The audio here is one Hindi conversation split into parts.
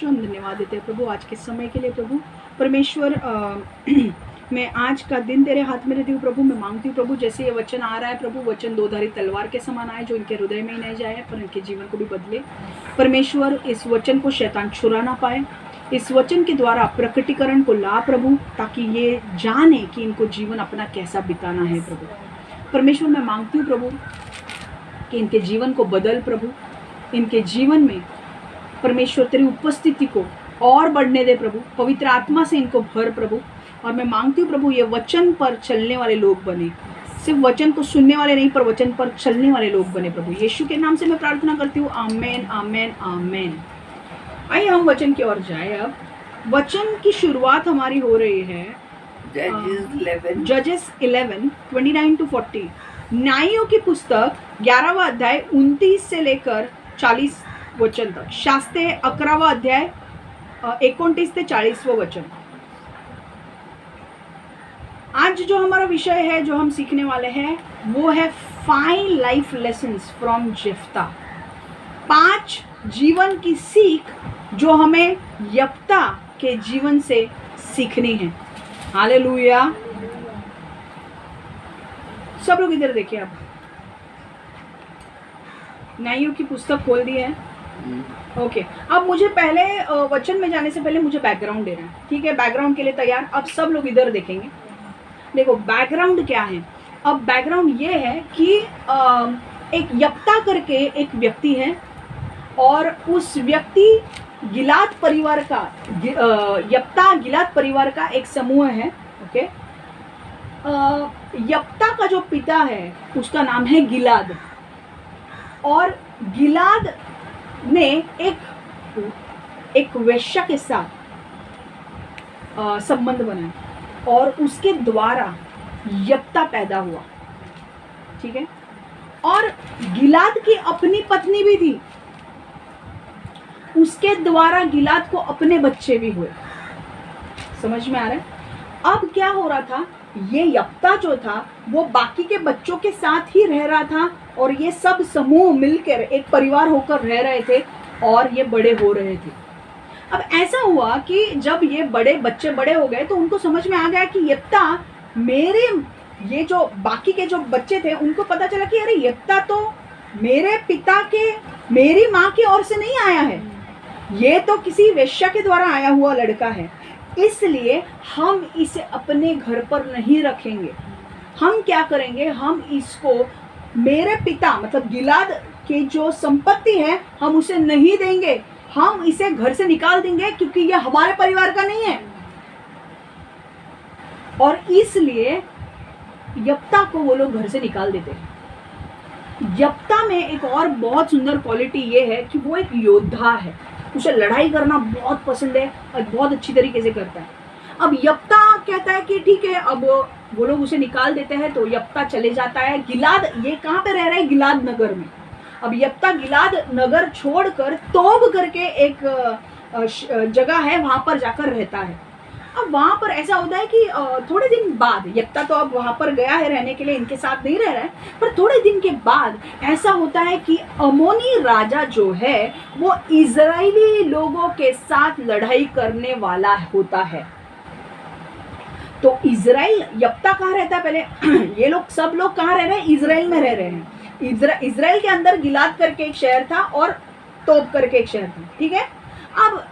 परमेश्वर हम धन्यवाद देते हैं प्रभु आज के समय के लिए प्रभु परमेश्वर। मैं आज का दिन तेरे हाथ में देती हूँ प्रभु। मैं मांगती हूँ प्रभु जैसे ये वचन आ रहा है प्रभु, वचन दो-धारी तलवार के समान आए, जो इनके हृदय में ही नहीं जाए पर इनके जीवन को भी बदले। परमेश्वर इस वचन को शैतान छुरा ना पाए, इस वचन के द्वारा प्रकटीकरण को ला प्रभु, ताकि ये जाने कि इनको जीवन अपना कैसा बिताना है प्रभु। परमेश्वर मैं मांगती हूँ प्रभु कि इनके जीवन को बदल प्रभु, इनके जीवन में परमेश्वर तेरी उपस्थिति को और बढ़ने दे प्रभु, पवित्र आत्मा से इनको भर प्रभु। और मैं मांगती हूँ प्रभु ये वचन पर चलने वाले लोग बने, सिर्फ वचन को सुनने वाले नहीं पर वचन पर चलने वाले लोग बने प्रभु। यीशु के नाम से मैं प्रार्थना करती हूँ, आमेन आमेन आमेन। आइए हम वचन की ओर जाए। अब वचन की शुरुआत हमारी हो रही है जजेस 11:29-40। न्यायियों की पुस्तक 11वां अध्याय 29 से लेकर 40 वचन तक, शास्त्रे 11वां अध्याय 29 से 40वां वचन। आज जो हमारा विषय है, जो हम सीखने वाले हैं, वो है 5 लाइफ लेसन्स फ्रॉम जेफ्ता। 5 जीवन की सीख जो हमें यप्ता के जीवन से सीखनी है। हालेलुया। सब लोग इधर देखिए। आप न्यायियों की पुस्तक खोल दी है। ओके। अब मुझे पहले वचन में जाने से पहले मुझे बैकग्राउंड देना है, ठीक है? बैकग्राउंड के लिए तैयार? अब सब लोग इधर देखेंगे। देखो बैकग्राउंड क्या है। अब बैकग्राउंड ये है कि एक यप्ता करके एक व्यक्ति है और उस व्यक्ति गिलाद परिवार का, यप्ता गिलाद परिवार का एक समूह है। ओके। यप्ता का जो पिता है उसका नाम है गिलाद, और गिलाद ने एक वेश्या के साथ संबंध बनाया और उसके द्वारा यप्ता पैदा हुआ, ठीक है? और गिलाद की अपनी पत्नी भी थी, उसके द्वारा गिलाद को अपने बच्चे भी हुए। समझ में आ रहा है? अब क्या हो रहा था, ये यप्ता जो था वो बाकी के बच्चों के साथ ही रह रहा था और ये सब समूह मिलकर एक परिवार होकर रह रहे थे और ये बड़े हो रहे थे। अब ऐसा हुआ कि जब ये बच्चे बड़े हो गए तो उनको समझ में आ गया कि यप्ता मेरे, ये जो बाकी के जो बच्चे थे उनको पता चला कि अरे यप्ता तो मेरे पिता के, मेरी माँ की ओर से नहीं आया है, ये तो किसी वेश्या के द्वारा आया हुआ लड़का है, इसलिए हम इसे अपने घर पर नहीं रखेंगे। हम क्या करेंगे, हम इसको मेरे पिता मतलब गिलाद की जो संपत्ति है हम उसे नहीं देंगे, हम इसे घर से निकाल देंगे क्योंकि ये हमारे परिवार का नहीं है। और इसलिए यप्ता को वो लोग घर से निकाल देते हैं। यप्ता में एक और बहुत सुंदर क्वालिटी ये है कि वो एक योद्धा है, उसे लड़ाई करना बहुत पसंद है और बहुत अच्छी तरीके से करता है। अब यप्ता कहता है कि ठीक है, अब वो लोग उसे निकाल देते हैं तो यप्ता चले जाता है। गिलाद, ये कहाँ पे रह रहा है? गिलाद नगर में। अब यप्ता गिलाद नगर छोड़कर तोब करके एक जगह है, वहां पर जाकर रहता है। अब वहां पर ऐसा होता है कि थोड़े दिन बाद, यप्ता तो अब वहां पर गया है रहने के लिए, इनके साथ नहीं रह रहा है, पर थोड़े दिन के बाद ऐसा होता है कि अमोनी राजा जो है वो इजरायली लोगों के साथ लड़ाई करने वाला होता है। तो इजराइल, यप्ता कहाँ रहता है पहले? ये लोग सब लोग कहाँ रह रहे हैं? इजराइल में रह रहे हैं। इजराइल के अंदर गिलाद करके एक शहर था और तोब करके एक शहर था, ठीक है? अब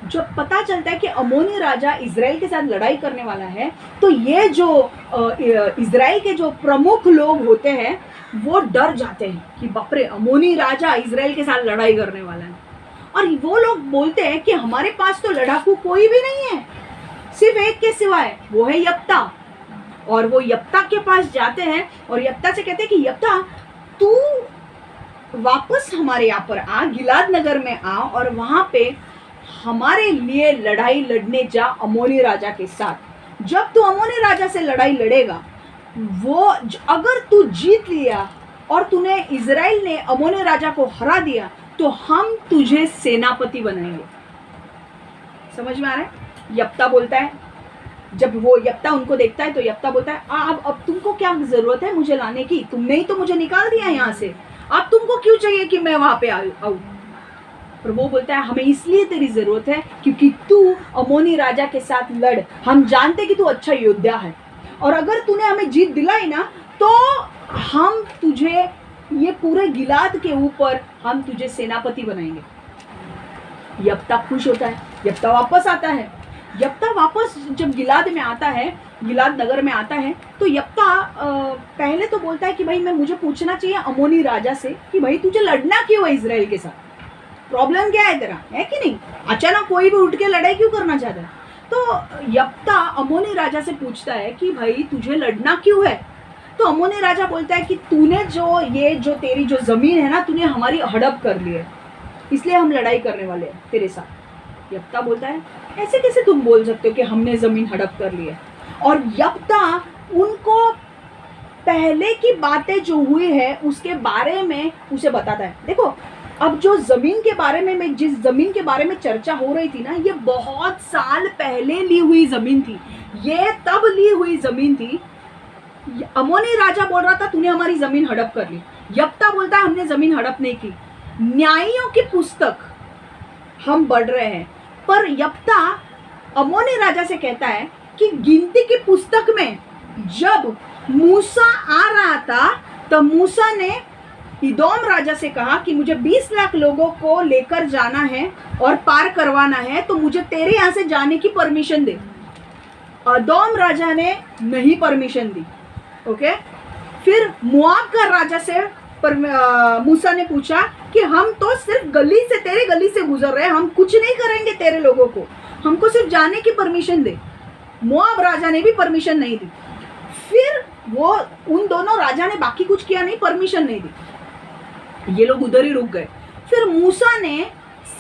जब पता चलता है कि अमोनी राजा इजराइल के साथ लड़ाई करने वाला है, तो ये जो इजराइल के जो प्रमुख लोग होते हैं वो डर जाते हैं कि बाप रे, अमोनी राजा इजराइल के साथ लड़ाई करने वाला है। और वो लोग बोलते हैं कि हमारे पास तो लड़ाकू कोई भी नहीं है सिर्फ एक के सिवाय, वो है यप्ता। और वो यप्ता के पास जाते हैं और यप्ता से कहते हैं कि यप्ता तू वापस हमारे यहाँ पर आ, गिलाद नगर में आ और वहां पे हमारे लिए लड़ाई लड़ने जा अमोनी राजा के साथ। जब तू अमोनी राजा से लड़ाई लड़ेगा, वो अगर तू जीत लिया और तूने, इजराइल ने अमोनी राजा को हरा दिया, तो हम तुझे सेनापति बनाएंगे। समझ में आ रहा है? यप्ता बोलता है, जब वो यप्ता उनको देखता है तो यप्ता बोलता है अब तुमको क्या जरूरत है मुझे लाने की? तुमने ही तो मुझे निकाल दिया यहाँ से, अब तुमको क्यों चाहिए कि मैं वहां पे आऊं? पर वो बोलता है हमें इसलिए तेरी जरूरत है क्योंकि तू अमोनी राजा के साथ लड़, हम जानते कि तू अच्छा योद्धा है, और अगर तूने हमें जीत दिलाई ना तो हम तुझे ये पूरे गिलाद के ऊपर हम तुझे सेनापति बनाएंगे। यप्ता खुश होता है, यप्ता वापस आता है। यप्ता वापस जब गिलाद में आता है, गिलाद नगर में आता है, तो यप्ता पहले तो बोलता है कि भाई मुझे पूछना चाहिए अमोनी राजा से कि भाई तुझे लड़ना क्यों है इजराइल के साथ, प्रॉब्लम क्या है तेरा, है कि नहीं, अचानक कोई भी उठ के लड़ाई क्यों करना चाहता है। तो यप्ता अमोनी राजा से पूछता है कि भाई तुझे लड़ना क्यों है। तो अमोनी राजा बोलता है कि तूने जो तेरी जो जमीन है ना, तूने हमारी हड़प कर ली है, इसलिए हम लड़ाई करने वाले हैं तेरे साथ। यप्ता बोलता है ऐसे कैसे तुम बोल सकते हो कि हमने जमीन हड़प कर ली है। और यप्ता उनको पहले की बातें जो हुई है उसके बारे में उसे बताता है। देखो अब जो जमीन के बारे में जिस जमीन के बारे में चर्चा हो रही थी ना, ये बहुत साल पहले ली हुई जमीन थी, ये तब ली हुई जमीन थी। अमोनी राजा बोल रहा था तूने हमारी जमीन हड़प कर ली, यप्ता बोलता है हमने जमीन हड़प नहीं की, न्यायियों की पुस्तक हम बढ़ रहे हैं। पर यप्ता अमोनी राजा से कहता है कि गिनती की पुस्तक में जब मूसा आ रहा था तब मूसा ने इदोम राजा से कहा कि मुझे 20 लाख लोगों को लेकर जाना है और पार करवाना है, तो मुझे तेरे यहाँ से जाने की परमिशन दे। इदोम राजा ने नहीं परमिशन दी। ओके, फिर मोआब का राजा से मूसा ने पूछा कि हम तो सिर्फ तेरे गली से गुजर रहे हैं, हम कुछ नहीं करेंगे तेरे लोगों को, हमको सिर्फ जाने की परमिशन दे। मोआब राजा ने भी परमिशन नहीं दी। फिर वो उन दोनों राजा ने बाकी कुछ किया नहीं, परमिशन नहीं दी, ये लोग उधर ही रुक गए। फिर मूसा ने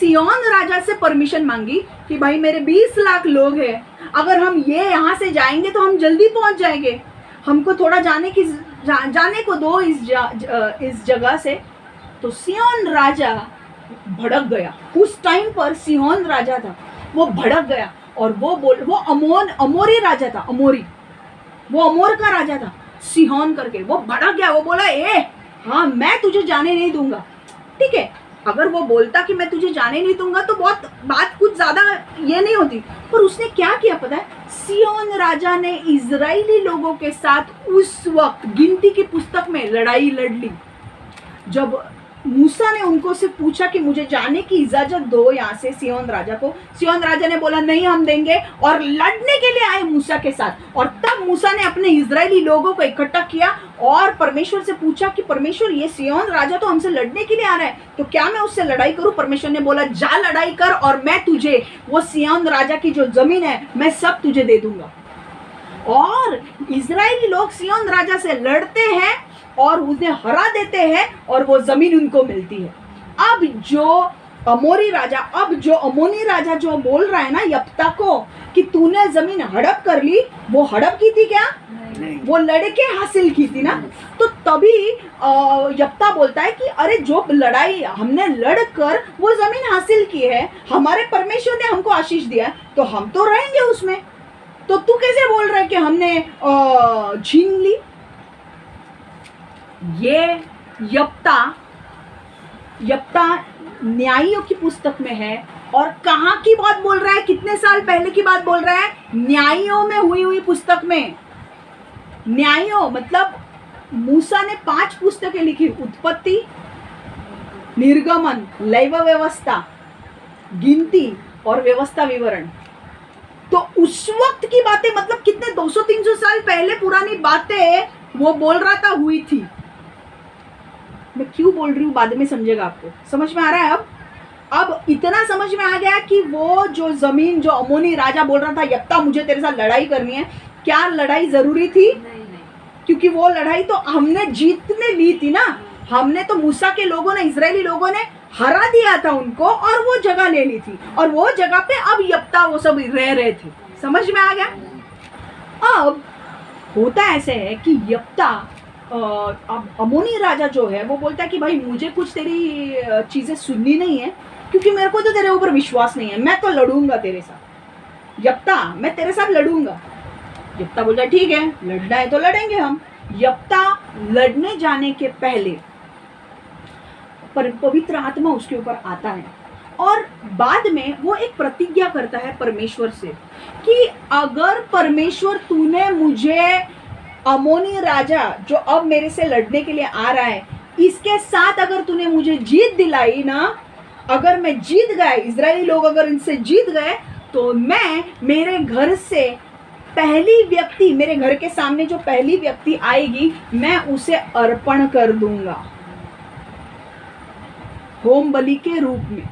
सिय्योन राजा से परमिशन मांगी कि भाई मेरे 20 लाख लोग हैं, अगर हम ये यहाँ से जाएंगे तो हम जल्दी पहुँच जाएंगे, हमको थोड़ा जाने को दो इस जगह से। तो सिय्योन राजा भड़क गया। उस टाइम पर सिय्योन राजा था, वो भड़क गया और वो अमोरी राजा था, वो अमोर का राजा था सिहोन करके। वो भड़क गया, वो बोला हाँ मैं तुझे जाने नहीं दूंगा। ठीक है, अगर वो बोलता कि मैं तुझे जाने नहीं दूंगा तो बात कुछ ज्यादा ये नहीं होती, पर उसने क्या किया पता है, सिहोन राजा ने इजरायली लोगों के साथ उस वक्त गिनती की पुस्तक में लड़ाई लड़ ली। जब मूसा ने उनको से पूछा कि मुझे जाने की इजाजत दो यहाँ से सिहोन राजा को, सिहोन राजा ने बोला नहीं हम देंगे, और लड़ने के लिए आए मूसा के साथ। और तब मूसा ने अपने इजरायली लोगों को इकट्ठा किया और परमेश्वर से पूछा कि परमेश्वर ये सिहोन राजा तो हमसे लड़ने के लिए आ रहा है, तो क्या मैं उससे लड़ाई करूं। परमेश्वर ने बोला जा लड़ाई कर, और मैं तुझे वो सिहोन राजा की जो जमीन है मैं सब तुझे दे दूंगा। और इजरायली लोग सिहोन राजा से लड़ते हैं और उन्हें हरा देते हैं और वो जमीन उनको मिलती है। अब जो अमोनी राजा जो बोल रहा है ना यप्ता को कि तूने जमीन हड़प कर ली, वो हड़प की थी क्या? नहीं। वो लड़के हासिल की थी ना। तो तभी यप्ता बोलता है कि अरे जो लड़ाई हमने लड़कर वो जमीन हासिल की है, हमारे परमेश्वर ने हमको आशीष दिया, तो हम तो रहेंगे उसमें, तो तू कैसे बोल रहा है कि हमने छीन ली। ये यप्ता न्यायियों की पुस्तक में है। और कहाँ की बात बोल रहा है, कितने साल पहले की बात बोल रहा है, न्यायियों में हुई पुस्तक में। न्यायियों मतलब मूसा ने 5 पुस्तकें लिखी, उत्पत्ति, निर्गमन, लैव व्यवस्था, गिनती और व्यवस्था विवरण। तो उस वक्त की बातें, मतलब कितने 200-300 साल पहले पुरानी बातें वो बोल रहा था हुई थी। मैं क्यों बोल रही हूँ बाद में समझेगा, आपको समझ में आ रहा है। अब इतना समझ में आ गया कि वो जो जमीन जो अमोनी राजा बोल रहा था यप्ता मुझे तेरे साथ लड़ाई करनी है, क्या लड़ाई जरूरी थी? नहीं। क्योंकि वो लड़ाई तो हमने जीतने ली थी ना, हमने तो मूसा के लोगों ने, इजरायली लोगों ने हरा दिया था उनको और वो जगह ले ली थी, और वो जगह पे अब यप्ता वो सब रह रहे थे। समझ में आ गया। अब होता ऐसे है कि यप्ता अब अमोनी राजा जो है वो बोलता है कि भाई मुझे कुछ तेरी चीजें सुननी नहीं है, क्योंकि मेरे को तो तेरे ऊपर विश्वास नहीं है, मैं तो लड़ूंगा तेरे साथ। यप्ता मैं तेरे साथ लड़ूंगा। यप्ता बोलता ठीक है, लड़ना है तो लड़ेंगे हम। यप्ता लड़ने जाने के पहले पवित्र आत्मा उसके ऊपर आता है और बाद में वो एक प्रतिज्ञा करता है परमेश्वर से कि अगर परमेश्वर तूने मुझे अमोनी राजा जो अब मेरे से लड़ने के लिए आ रहा है इसके साथ अगर तूने मुझे जीत दिलाई ना, अगर मैं जीत गया, इजरायली लोग अगर इनसे जीत गए तो मैं मेरे घर से पहली व्यक्ति, मेरे घर के सामने जो पहली व्यक्ति आएगी मैं उसे अर्पण कर दूंगा होम बलि के रूप में।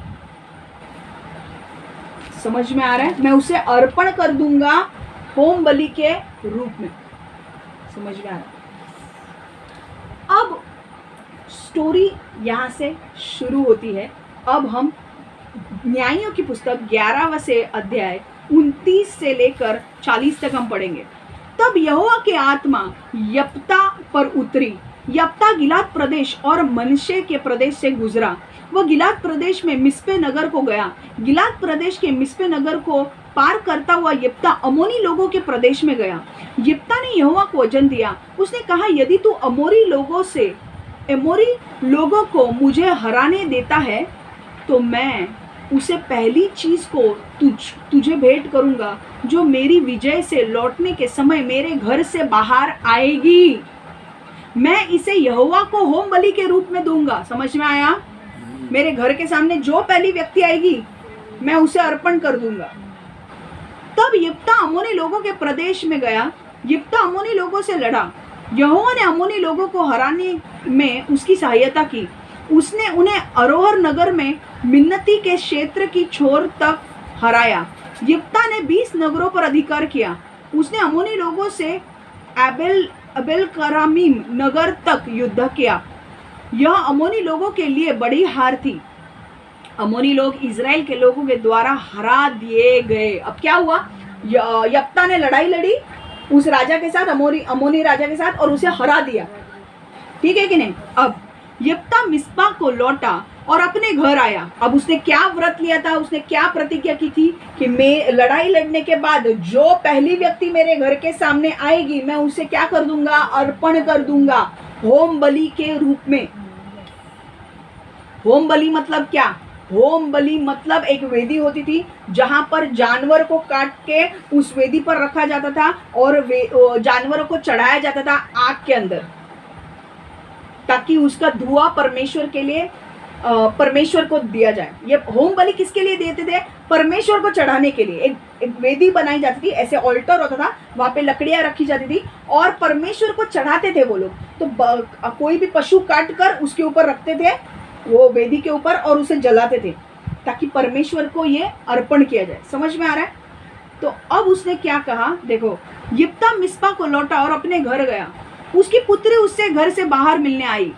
समझ में आ रहा है? मैं उसे अर्पण कर दूंगा होम बलि के रूप में। समझ में आ रहा है? अब स्टोरी यहां से शुरू होती है। अब हम न्यायों की पुस्तक 11वां से अध्याय 29 से लेकर 40 तक हम पढ़ेंगे। तब यहोवा की आत्मा यप्ता पर उतरी। यप्ता गिलाद प्रदेश और मनश्शे के प्रदेश से गुजरा। वह गिलाद प्रदेश में मिस्पे नगर को गया। गिलाद प्रदेश के मिस्पे नगर को पार करता हुआ यप्ता अमोनी लोगों के प्रदेश में गया। यप्ता ने यहोवा को वचन दिया। उसने कहा, यदि तू अमोरी लोगों को मुझे हराने देता है तो मैं उसे पहली चीज को तुझे भेंट करूंगा जो मेरी विजय से लौटने के समय मेरे घर से बाहर आएगी। मैं इसे यहोवा को होम बलि के रूप में दूंगा। समझ में आया? मेरे घर के सामने जो पहली व्यक्ति आएगी मैं उसे अर्पण कर दूंगा। तब यिप्ता अम्मोनी लोगों के प्रदेश में गया। यिप्ता अम्मोनी लोगों से लड़ा। यहोवा ने अम्मोनी लोगों को हराने में उसकी सहायता की। उसने उन्हें अरोहर नगर में मिन्नती के क्षेत्र की छोर तक हराया। यिप्ता ने 20 नगरों पर अधिकार किया। उसने अम्मोनी लोगों से अबेल करामीम नगर तक युद्ध किया। यह अम्मोनी लोगों के लिए बड़ी हार थी। अम्मोनी लोग इजराइल के लोगों के द्वारा हरा दिए गए। अब क्या हुआ? यप्ता ने लड़ाई लड़ी उस राजा के साथ, अम्मोनी राजा के साथ, और उसे हरा दिया। ठीक है कि नहीं? अब यप्ता मिस्पा को लौटा और अपने घर आया। अब उसने क्या व्रत लिया था? उसने क्या प्रतिज्ञा की थी कि मैं लड़ाई लड़ने के बाद जो पहली व्यक्ति मेरे घर के सामने आएगी मैं उसे क्या कर दूंगा? अर्पण कर दूंगा होम बलि के रूप में। होम बलि मतलब क्या? होम बलि मतलब एक वेदी होती थी जहां पर जानवर को काट के उस वेदी पर रखा जाता था और जानवरों को चढ़ाया जाता था आग के अंदर, ताकि उसका धुआं परमेश्वर को दिया जाए। ये होम बलि किसके लिए देते थे? परमेश्वर को चढ़ाने के लिए। एक वेदी बनाई जाती थी, ऐसे ऑल्टर होता था, वहां पे लकड़ियां रखी जाती थी और परमेश्वर को चढ़ाते थे वो लोग। तो कोई भी पशु काट कर उसके ऊपर रखते थे, वो वेदी के ऊपर, और उसे जलाते थे ताकि परमेश्वर को ये अर्पण किया जाए। समझ में आ रहा है? तो अब उसने क्या कहा देखो, यिप्ता मिस्पा को लौटा और अपने घर गया। उसकी पुत्री उससे घर से बाहर मिलने आई।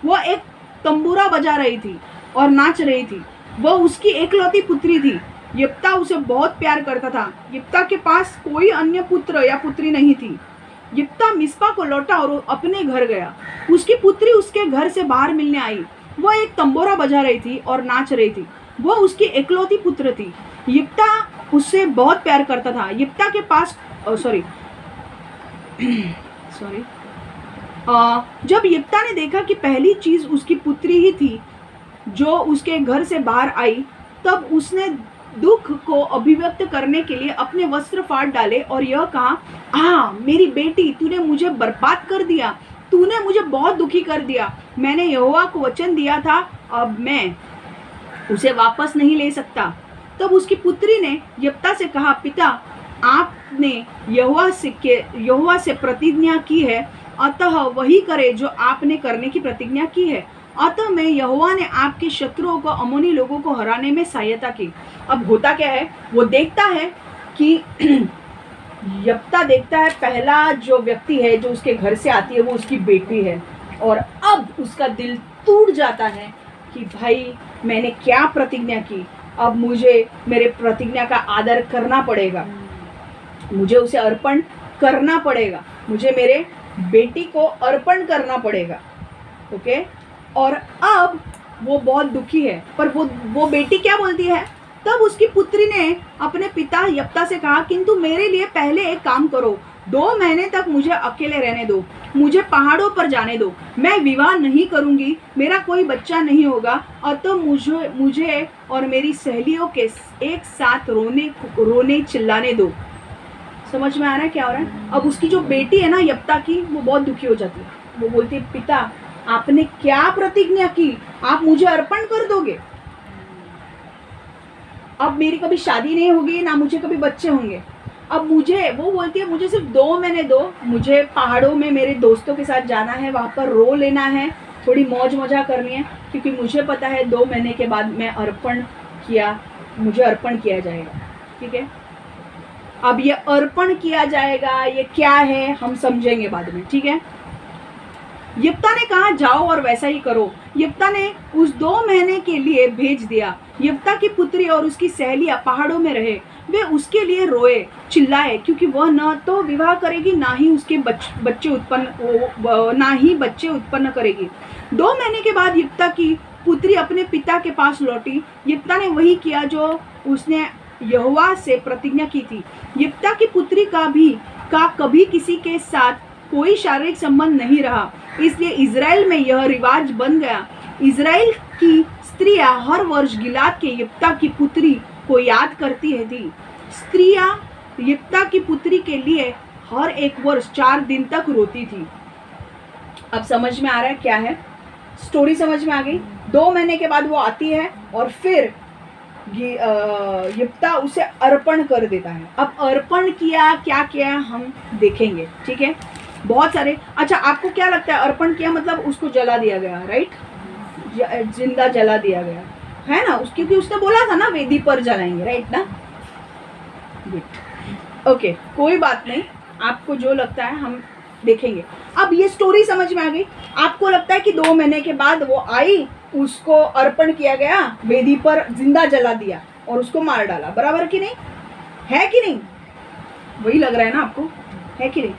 वह एक तंबूरा बजा रही थी और नाच रही थी। वह उसकी एकलौती पुत्री थी। यिप्ता उसे बहुत प्यार करता था। यिप्ता के पास कोई अन्य पुत्र या पुत्री नहीं थी। यिप्ता मिस्पा को लौटा और अपने घर गया। उसकी पुत्री उसके घर से बाहर मिलने आई। वह एक तंबोरा बजा रही थी और नाच रही थी। वह उसकी एकलौती पुत्र थी। यिप्ता उससे बहुत प्यार करता था। यिप्ता के पास जब यिप्ता ने देखा कि पहली चीज उसकी पुत्री ही थी जो उसके घर से बाहर आई, तब उसने दुख को अभिव्यक्त करने के लिए अपने वस्त्र फाड़ डाले और यह कहा, मेरी बेटी, तूने मुझे बर्बाद कर दिया, तूने मुझे बहुत दुखी कर दिया। मैंने यहोवा को वचन दिया था, अब मैं उसे वापस नहीं ले सकता। तब उसकी पुत्री ने यिप्ता से कहा, पिता, आपने यहोवा से प्रतिज्ञा की है, अतः वही करे जो आपने करने की प्रतिज्ञा की है। अतः मैं यहोवा ने आपके शत्रुओं को, अम्मोनी लोगों को हराने में सहायता की। अब होता क्या है? वो देखता है कि यिप्ता देखता है पहला जो व्यक्ति है जो उसके घर से आती है वो उसकी बेटी है, और अब उसका दिल टूट जाता है कि भाई मैंने क्या प्रतिज्ञा की, अब मुझे मेरे प्रतिज्ञा का आदर करना पड़ेगा, मुझे उसे अर्पण करना पड़ेगा, मुझे मेरे बेटी को अर्पण करना पड़ेगा। ओके? और अब वो बहुत दुखी है, पर वो बेटी क्या बोलती है? तब उसकी पुत्री ने अपने पिता यिप्ता से कहा, किंतु मेरे लिए पहले एक काम करो, 2 महीने तक मुझे अकेले रहने दो, मुझे पहाड़ों पर जाने दो, मैं विवाह नहीं करूंगी, मेरा कोई बच्चा नहीं होगा, और तो मुझे और मेरी सहेलियों के एक साथ रोने चिल्लाने दो। समझ में आ रहा है क्या हो रहा है? अब उसकी जो बेटी है ना यप्ता की, वो बहुत दुखी हो जाती है। वो बोलती है, पिता आपने क्या प्रतिज्ञा की, आप मुझे अर्पण कर दोगे? अब मेरी कभी शादी नहीं होगी, ना मुझे कभी बच्चे होंगे। अब वो बोलती है मुझे सिर्फ 2 महीने दो, मुझे पहाड़ों में मेरे दोस्तों के साथ जाना है, वहाँ पर रो लेना है, थोड़ी मौज मजा करनी है, क्योंकि मुझे पता है 2 महीने के बाद मुझे अर्पण किया जाएगा। ठीक है, अब ये अर्पण किया जाएगा, ये क्या है हम समझेंगे बाद में। ठीक है, यिप्ता ने कहा जाओ और वैसा ही करो। यिप्ता ने उस 2 महीने के लिए भेज दिया। यिप्ता की पुत्री और उसकी सहेलियां पहाड़ों में रहे। वे उसके लिए रोए चिल्लाए, क्योंकि वह न तो विवाह करेगी, ना ही उसके बच्चे उत्पन्न करेगी। 2 महीने के बाद यिप्ता की पुत्री अपने पिता के पास लौटी। यिप्ता ने वही किया जो उसने यहोवा से प्रतिज्ञा की थी। यिप्ता की पुत्री का कभी किसी के साथ कोई शारीरिक संबंध नहीं रहा, इसलिए इज़राइल में यह रिवाज बन गया। इज़राइल की स्त्रियां हर वर्ष गिलाद के यिप्ता की पुत्री को याद करती थी। स्त्रियां यिप्ता की पुत्री के लिए हर एक वर्ष 4 दिन तक रोती थी। अब समझ में आ रहा है क्या है? स्टोरी समझ में आ गई? 2 महीने के बाद वो आती है और फिर यिप्ता उसे अर्पण कर देता है। अब अर्पण किया, क्या किया हम देखेंगे। ठीक है, बहुत सारे। अच्छा, आपको क्या लगता है अर्पण किया मतलब उसको जला दिया गया, राइट? जिंदा जला दिया गया है ना, क्योंकि उसने बोला था ना वेदी पर जलाएंगे, राइट ना? ओके, कोई बात नहीं, आपको जो लगता है हम देखेंगे। अब ये स्टोरी समझ में आ गई। आपको लगता है कि 2 महीने के बाद वो आई, उसको अर्पण किया गया, वेदी पर जिंदा जला दिया और उसको मार डाला, बराबर कि नहीं? है कि नहीं? वही लग रहा है ना आपको, है कि नहीं?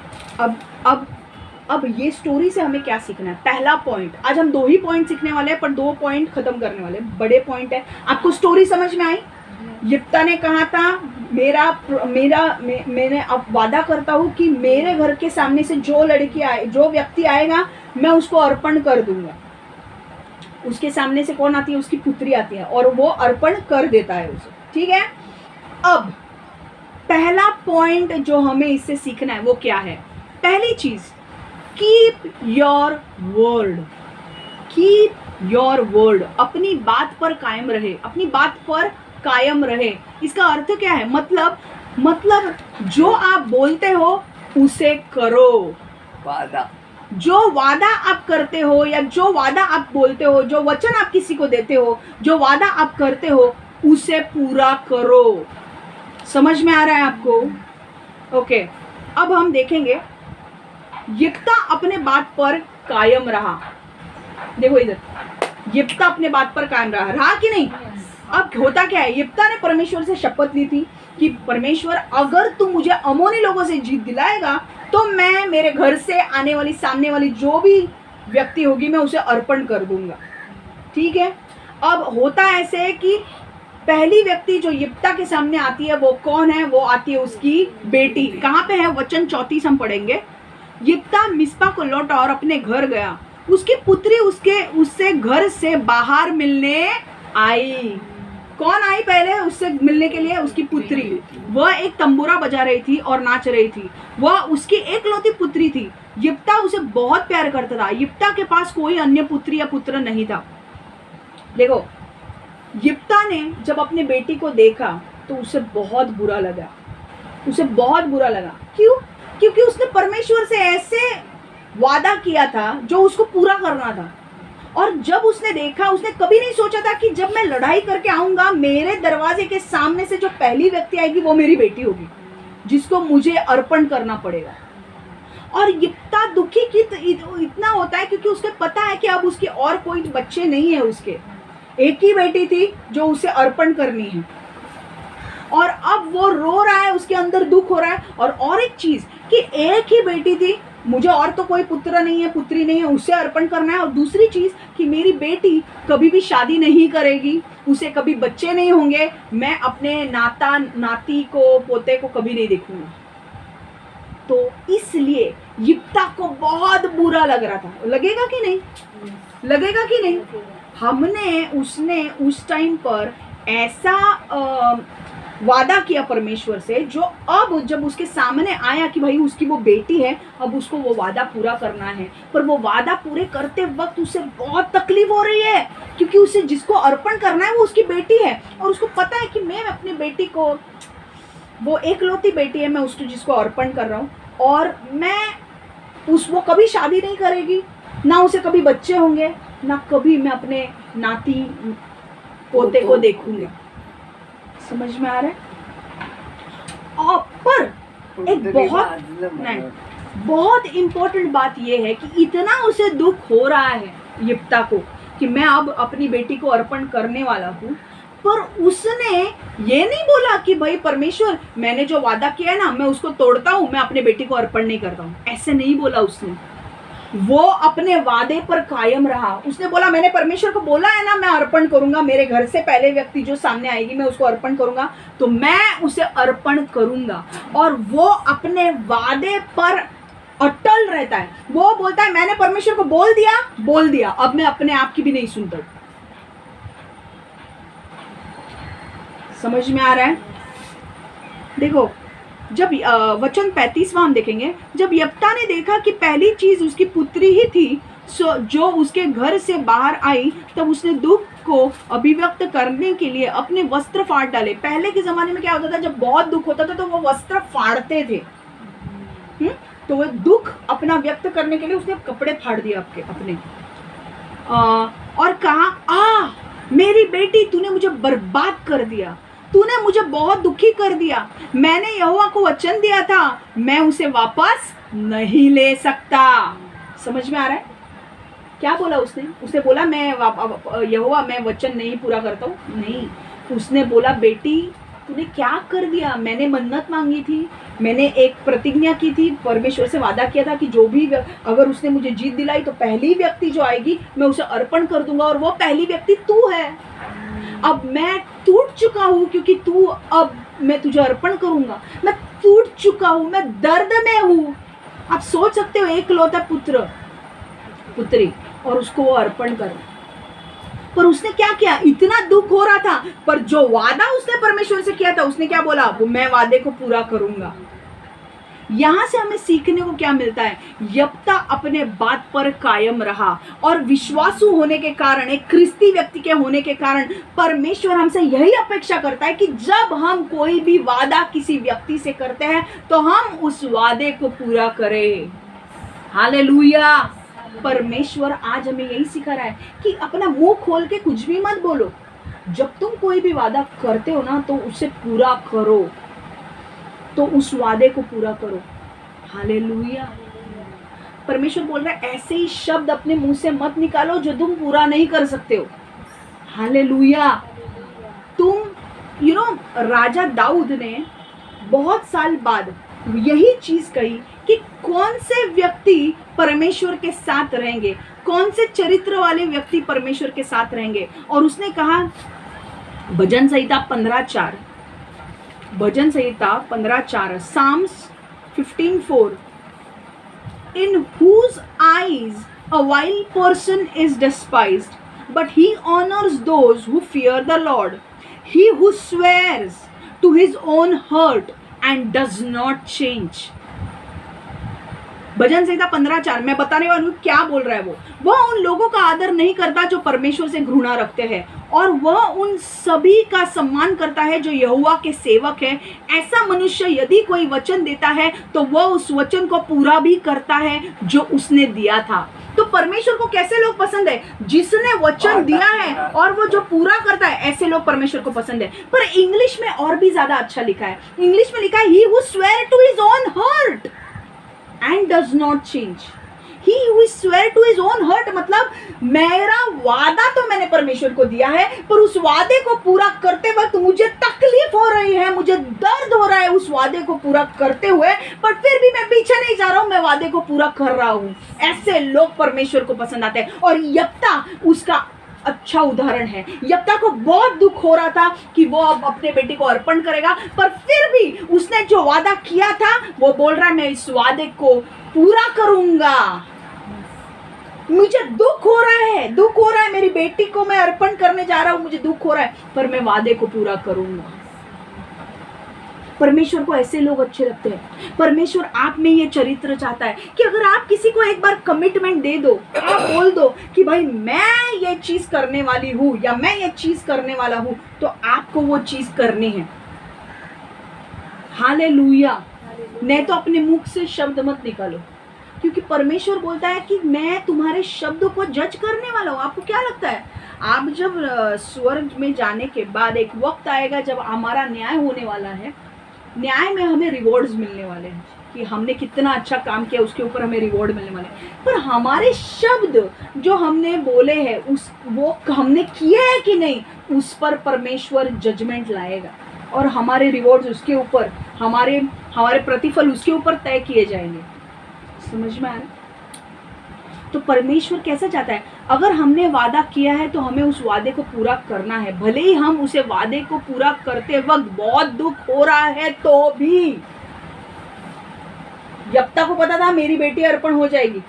अब ये स्टोरी से हमें क्या सीखना है? पहला पॉइंट, आज हम 2 ही पॉइंट सीखने वाले हैं, पर 2 पॉइंट खत्म करने वाले, बड़े पॉइंट है। आपको स्टोरी समझ में आई? यिप्ता ने कहा था मैंने अब वादा करता हूँ कि मेरे घर के सामने से जो व्यक्ति आएगा मैं उसको अर्पण कर दूंगा। उसके सामने से कौन आती है? उसकी पुत्री आती है और वो अर्पण कर देता है उसे। ठीक है, अब पहला पॉइंट जो हमें इससे सीखना है वो क्या है? पहली चीज, keep your word. Keep your word, अपनी बात पर कायम रहे, अपनी बात पर कायम रहे। इसका अर्थ क्या है? मतलब जो आप बोलते हो उसे करो। वादा, जो वादा आप करते हो या जो वादा आप बोलते हो, जो वचन आप किसी को देते हो, जो वादा आप करते हो, उसे पूरा करो। समझ में आ रहा है आपको? ओके, अब हम देखेंगे यिप्ता अपने बात पर कायम रहा। देखो इधर, यिप्ता अपने बात पर कायम रहा कि नहीं? अब होता क्या है, यिप्ता ने परमेश्वर से शपथ ली थी कि परमेश्वर अगर तू मुझे अमोनी लोगों से जीत दिलाएगा तो मैं मेरे घर से आने वाली सामने वाली जो भी व्यक्ति होगी मैं उसे अर्पण कर दूंगा। ठीक है, अब होता ऐसे कि पहली व्यक्ति जो यिप्ता के सामने आती है वो कौन है? वो आती है उसकी बेटी। कहाँ पे है? वचन 34 हम पढ़ेंगे। यिप्ता मिस्पा को लौटा और अपने घर गया। उसकी पुत्री उससे घर से बाहर मिलने आई। कौन आई पहले उससे मिलने के लिए? उसकी पुत्री। वह एक तंबूरा बजा रही थी और नाच रही थी। वह उसकी एकलौती पुत्री थी। यिप्ता उसे बहुत प्यार करता था। यिप्ता के पास कोई अन्य पुत्री या पुत्र नहीं था। देखो, यिप्ता ने जब अपने बेटी को देखा तो उसे बहुत बुरा लगा। उसे बहुत बुरा लगा। क्यों? क्योंकि उसने परमेश्वर से ऐसे वादा किया था जो उसको पूरा करना था। और जब उसने देखा, उसने कभी नहीं सोचा था कि जब मैं लड़ाई करके आऊंगा मेरे दरवाजे के सामने से जो पहली व्यक्ति आएगी वो मेरी बेटी होगी, जिसको मुझे अर्पण करना पड़ेगा। और यिप्ता दुखी इतना होता है क्योंकि उसको पता है कि अब उसके और कोई बच्चे नहीं है, उसके एक ही बेटी थी जो उसे अर्पण करनी है। और अब वो रो रहा है, उसके अंदर दुख हो रहा है। और एक चीज कि एक ही बेटी थी, मुझे और तो कोई पुत्र नहीं है, पुत्री नहीं है, उसे अर्पण करना है। और दूसरी चीज कि मेरी बेटी कभी भी शादी नहीं करेगी, उसे कभी बच्चे नहीं होंगे, मैं अपने नाती को, पोते को कभी नहीं देखूंगा। तो इसलिए यिप्ता को बहुत बुरा लग रहा था। लगेगा कि नहीं? लगेगा कि नहीं? उसने उस टाइम पर ऐसा वादा किया परमेश्वर से, जो अब जब उसके सामने आया कि भाई उसकी वो बेटी है, अब उसको वो वादा पूरा करना है। पर वो वादा पूरे करते वक्त उसे बहुत तकलीफ हो रही है, क्योंकि उसे जिसको अर्पण करना है वो उसकी बेटी है, और उसको पता है कि मैं अपनी बेटी को, वो एकलौती बेटी है, मैं उसको जिसको अर्पण कर रहा हूँ, और वो कभी शादी नहीं करेगी, ना उसे कभी बच्चे होंगे, ना कभी मैं अपने नाती पोते को देखूंगा। समझ में आ रहा है? और पर एक बहुत इंपॉर्टेंट बात यह है कि इतना उसे दुख हो रहा है यिप्ता को कि मैं अब अपनी बेटी को अर्पण करने वाला हूँ, पर उसने ये नहीं बोला कि भाई परमेश्वर, मैंने जो वादा किया है ना, मैं उसको तोड़ता हूँ, मैं अपने बेटी को अर्पण नहीं करता हूँ। ऐसे नहीं बोला उसने। वो अपने वादे पर कायम रहा। उसने बोला, मैंने परमेश्वर को बोला है ना, मैं अर्पण करूंगा, मेरे घर से पहले व्यक्ति जो सामने आएगी मैं उसको अर्पण करूंगा, तो मैं उसे अर्पण करूंगा। और वो अपने वादे पर अटल रहता है। वो बोलता है, मैंने परमेश्वर को बोल दिया, अब मैं अपने आप की भी नहीं सुनता। समझ में आ रहा है? देखो, जब वचन 35वां हम देखेंगे, जब यिप्ता ने देखा कि पहली चीज उसकी पुत्री ही थी जो उसके घर से बाहर आई, तब उसने दुख को अभिव्यक्त करने के लिए अपने वस्त्र फाड़ डाले। पहले के जमाने में क्या होता था, जब बहुत दुख होता था तो वो वस्त्र फाड़ते थे। तो वो दुख अपना व्यक्त करने के लिए उसने कपड़े फाड़ दिए अपने, और कहा, मेरी बेटी, तूने मुझे बर्बाद कर दिया, तूने मुझे बहुत दुखी कर दिया। मैंने यहोवा को वचन दिया था, मैं उसे वापस नहीं ले सकता। समझ में आ रहा है? क्या बोला उसने बोला, यहोवा, मैं वचन नहीं पूरा करता हूँ। नहीं, उसने बोला, बेटी, तूने क्या कर दिया? मैंने मन्नत मांगी थी, मैंने एक प्रतिज्ञा की थी, परमेश्वर से वादा किया था कि जो भी, अगर उसने मुझे जीत दिलाई तो पहली व्यक्ति जो आएगी मैं उसे अर्पण कर दूंगा, और वो पहली व्यक्ति तू है। अब मैं टूट चुका हूँ, क्योंकि अब मैं तुझे अर्पण करूंगा। मैं टूट चुका हूँ, मैं दर्द में हूँ। आप सोच सकते हो, एकलौता पुत्री, और उसको वो अर्पण कर। पर उसने क्या किया? इतना दुख हो रहा था, पर जो वादा उसने परमेश्वर से किया था, उसने क्या बोला? मैं वादे को पूरा करूंगा। यहां से हमें सीखने को क्या मिलता है? यिप्ता अपने बात पर कायम रहा, और विश्वासु होने के कारण, एक ख्रिस्ती व्यक्ति के होने के कारण, परमेश्वर हमसे यही अपेक्षा करता है कि जब हम कोई भी वादा किसी व्यक्ति से करते हैं तो हम उस वादे को पूरा करें। हालेलुया। परमेश्वर आज हमें यही सिखा रहा है कि अपना मुंह खोल के कुछ भी मत बोलो। जब तुम कोई भी वादा करते हो ना, तो उसे पूरा करो, तो उस वादे को पूरा करो। हालेलुया। परमेश्वर बोल रहा है, ऐसे ही शब्द अपने मुंह से मत निकालो जो तुम पूरा नहीं कर सकते हो। हालेलुया। राजा दाऊद ने बहुत साल बाद यही चीज कही कि कौन से व्यक्ति परमेश्वर के साथ रहेंगे, कौन से चरित्र वाले व्यक्ति परमेश्वर के साथ रहेंगे। और उसने कहा, भजन संहिता 15:4, भजन संहिता 15:4, Psalms 15:4, in whose eyes a vile person is despised, but he honors those who fear the Lord. He who swears to his own hurt and does not change. भजन संहिता 15:4, मैं बताने वाली हूँ क्या बोल रहा है। वो उन लोगों का आदर नहीं करता जो परमेश्वर से घृणा रखते हैं, और वह उन सभी का सम्मान करता है जो यहोवा के सेवक है। ऐसा मनुष्य यदि कोई वचन देता है तो वह उस वचन को पूरा भी करता है जो उसने दिया था। तो परमेश्वर को कैसे लोग पसंद है? जिसने वचन दिया है और वो जो पूरा करता है, ऐसे लोग परमेश्वर को पसंद है। पर इंग्लिश में और भी ज्यादा अच्छा लिखा है। इंग्लिश में लिखा है, he who swear to his own hurt and does not change. He who swear to his own hurt, मतलब मेरा वादा तो मैंने परमेश्वर को दिया है, पर उस वादे को पूरा करते वक्त मुझे तकलीफ हो रही है, मुझे दर्द हो रहा है उस वादे को पूरा करते हुए, पर फिर भी मैं पीछे नहीं जा रहा हूं, मैं वादे को पूरा कर रहा हूं। ऐसे लोग परमेश्वर को पसंद आते हैं। और यिप्ता उसका अच्छा उदाहरण है। यप्ता को बहुत दुख हो रहा था कि वो अब अपने बेटे को अर्पण करेगा, पर फिर भी उसने जो वादा किया था वो बोल रहा है मैं इस वादे को पूरा करूंगा। मुझे दुख हो रहा है, मेरी बेटी को मैं अर्पण करने जा रहा हूं, मुझे दुख हो रहा है, पर मैं वादे को पूरा करूंगा। परमेश्वर को ऐसे लोग अच्छे लगते हैं। परमेश्वर आप में ये चरित्र चाहता है कि अगर आप किसी को एक बार कमिटमेंट दे दो, आप बोल दो कि भाई मैं ये चीज करने वाली हूं या मैं ये चीज करने वाला हूं, तो आपको वो चीज करनी है। हालेलुया। नहीं तो अपने मुख से शब्द मत निकालो, क्योंकि परमेश्वर बोलता है कि मैं तुम्हारे शब्दों को जज करने वाला हूँ। आपको क्या लगता है, आप जब स्वर्ग में जाने के बाद एक वक्त आएगा जब हमारा न्याय होने वाला है, न्याय में हमें रिवॉर्ड्स मिलने वाले हैं कि हमने कितना अच्छा काम किया, उसके ऊपर हमें रिवॉर्ड मिलने वाले हैं। पर हमारे शब्द जो हमने बोले हैं वो हमने किए हैं कि नहीं, उस पर परमेश्वर जजमेंट लाएगा और हमारे रिवॉर्ड्स उसके ऊपर, हमारे प्रतिफल उसके ऊपर तय किए जाएंगे। समझ में आ रहा है? तो परमेश्वर कैसा चाहता है, अगर हमने वादा किया है तो हमें उस वादे को पूरा करना है, भले ही हम उसे वादे को पूरा करते वक्त बहुत दुख हो रहा है तो भी। यप्ता को पता था मेरी बेटी अर्पण हो जाएगी,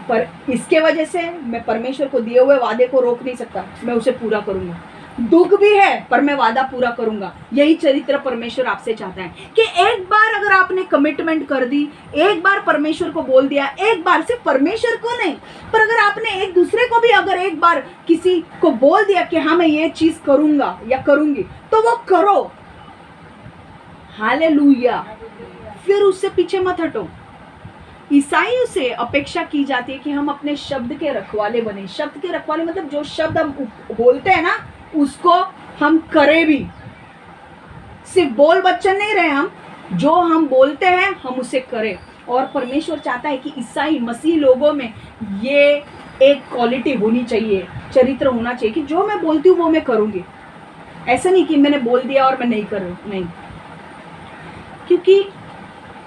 पर इसके वजह से मैं परमेश्वर को दिए हुए वादे को रोक नहीं सकता, मैं उसे पूरा करूंगा। दुख भी है पर मैं वादा पूरा करूंगा। यही चरित्र परमेश्वर आपसे चाहता है कि एक बार अगर आपने कमिटमेंट कर दी, एक बार परमेश्वर को बोल दिया, एक बार, सिर्फ परमेश्वर को नहीं, पर अगर आपने एक दूसरे को भी अगर एक बार किसी को बोल दिया कि हाँ मैं ये चीज करूंगा या करूंगी, तो वो करो। हालेलुया। फिर उससे पीछे मत हटो। ईसाइयों से अपेक्षा की जाती है कि हम अपने शब्द के रखवाले बने। शब्द के रखवाले मतलब जो शब्द हम बोलते हैं ना, उसको हम करें भी। सिर्फ बोल बच्चन नहीं रहे हम, जो हम बोलते हैं हम उसे करें। और परमेश्वर चाहता है कि ईसाई मसीह लोगों में ये एक क्वालिटी होनी चाहिए, चरित्र होना चाहिए कि जो मैं बोलती हूँ वो मैं करूँगी। ऐसा नहीं कि मैंने बोल दिया और मैं नहीं कर रही, नहीं। क्योंकि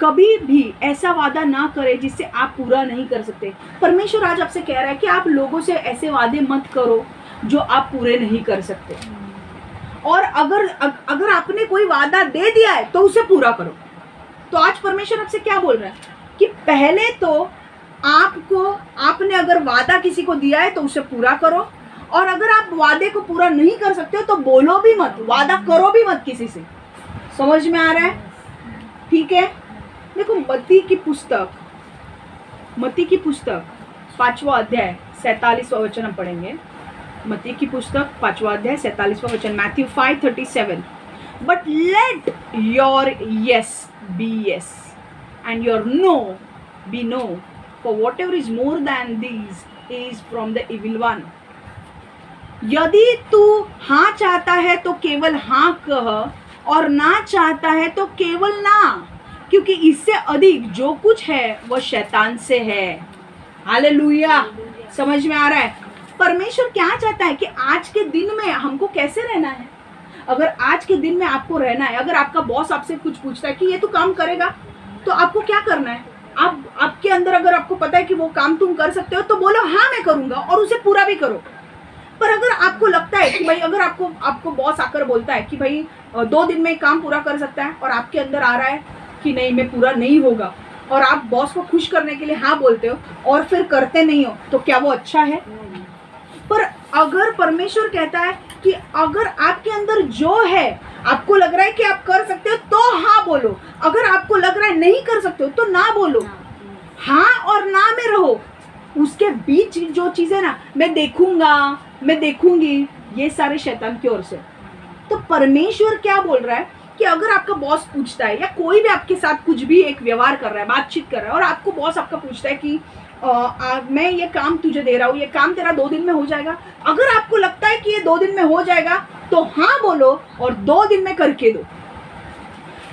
कभी भी ऐसा वादा ना करें जिससे आप पूरा नहीं कर सकते। परमेश्वर आज आपसे कह रहा है कि आप लोगों से ऐसे वादे मत करो जो आप पूरे नहीं कर सकते। और अगर आपने कोई वादा दे दिया है तो उसे पूरा करो। तो आज परमेश्वर आपसे क्या बोल रहा है कि पहले तो आपने अगर वादा किसी को दिया है तो उसे पूरा करो, और अगर आप वादे को पूरा नहीं कर सकते हो तो बोलो भी मत, वादा करो भी मत किसी से। समझ में आ रहा है? ठीक है। देखो, मत्ती की पुस्तक 5वां अध्याय 47वां वचन हम पढ़ेंगे। मत्ती की पुस्तक 5वां अध्याय 47वां वचन, Matthew 5:37। But let your yes be yes and your no be no, for whatever is more than these is from the evil one. यदि तू हाँ चाहता है तो केवल हाँ कह, और ना चाहता है तो केवल ना, क्योंकि इससे अधिक जो कुछ है वह शैतान से है। हालेलुया। समझ में आ रहा है? परमेश्वर क्या चाहता है कि आज के दिन में हमको कैसे रहना है। अगर आज के दिन में आपको रहना है, अगर आपका बॉस आपसे कुछ पूछता है कि ये तू काम करेगा, तो आपको क्या करना है? आपके अंदर अगर आपको पता है कि वो काम तुम कर सकते हो तो बोलो हाँ मैं करूंगा, और उसे पूरा भी करो। पर अगर आपको लगता है कि भाई, अगर आपको बॉस आकर बोलता है कि भाई 2 दिन में काम पूरा कर सकता है, और आपके अंदर आ रहा है कि नहीं मैं पूरा नहीं होगा, और आप बॉस को खुश करने के लिए हाँ बोलते हो और फिर करते नहीं हो, तो क्या वो अच्छा है? पर अगर परमेश्वर कहता है कि अगर आपके अंदर जो है, आपको लग रहा है कि आप कर सकते हो तो हाँ बोलो, अगर आपको लग रहा है नहीं कर सकते हो तो ना बोलो। हाँ और ना में रहो। उसके बीच जो चीजें ना, मैं देखूंगा, मैं देखूंगी, ये सारे शैतान की ओर से। तो परमेश्वर क्या बोल रहा है कि अगर आपका बॉस पूछता है, या कोई भी आपके साथ कुछ भी एक व्यवहार कर रहा है, बातचीत कर रहा है, और आपको बॉस आपका पूछता है कि मैं ये काम तुझे दे रहा हूँ, ये काम तेरा 2 दिन में हो जाएगा, अगर आपको लगता है कि ये 2 दिन में हो जाएगा तो हाँ बोलो और 2 दिन में करके दो।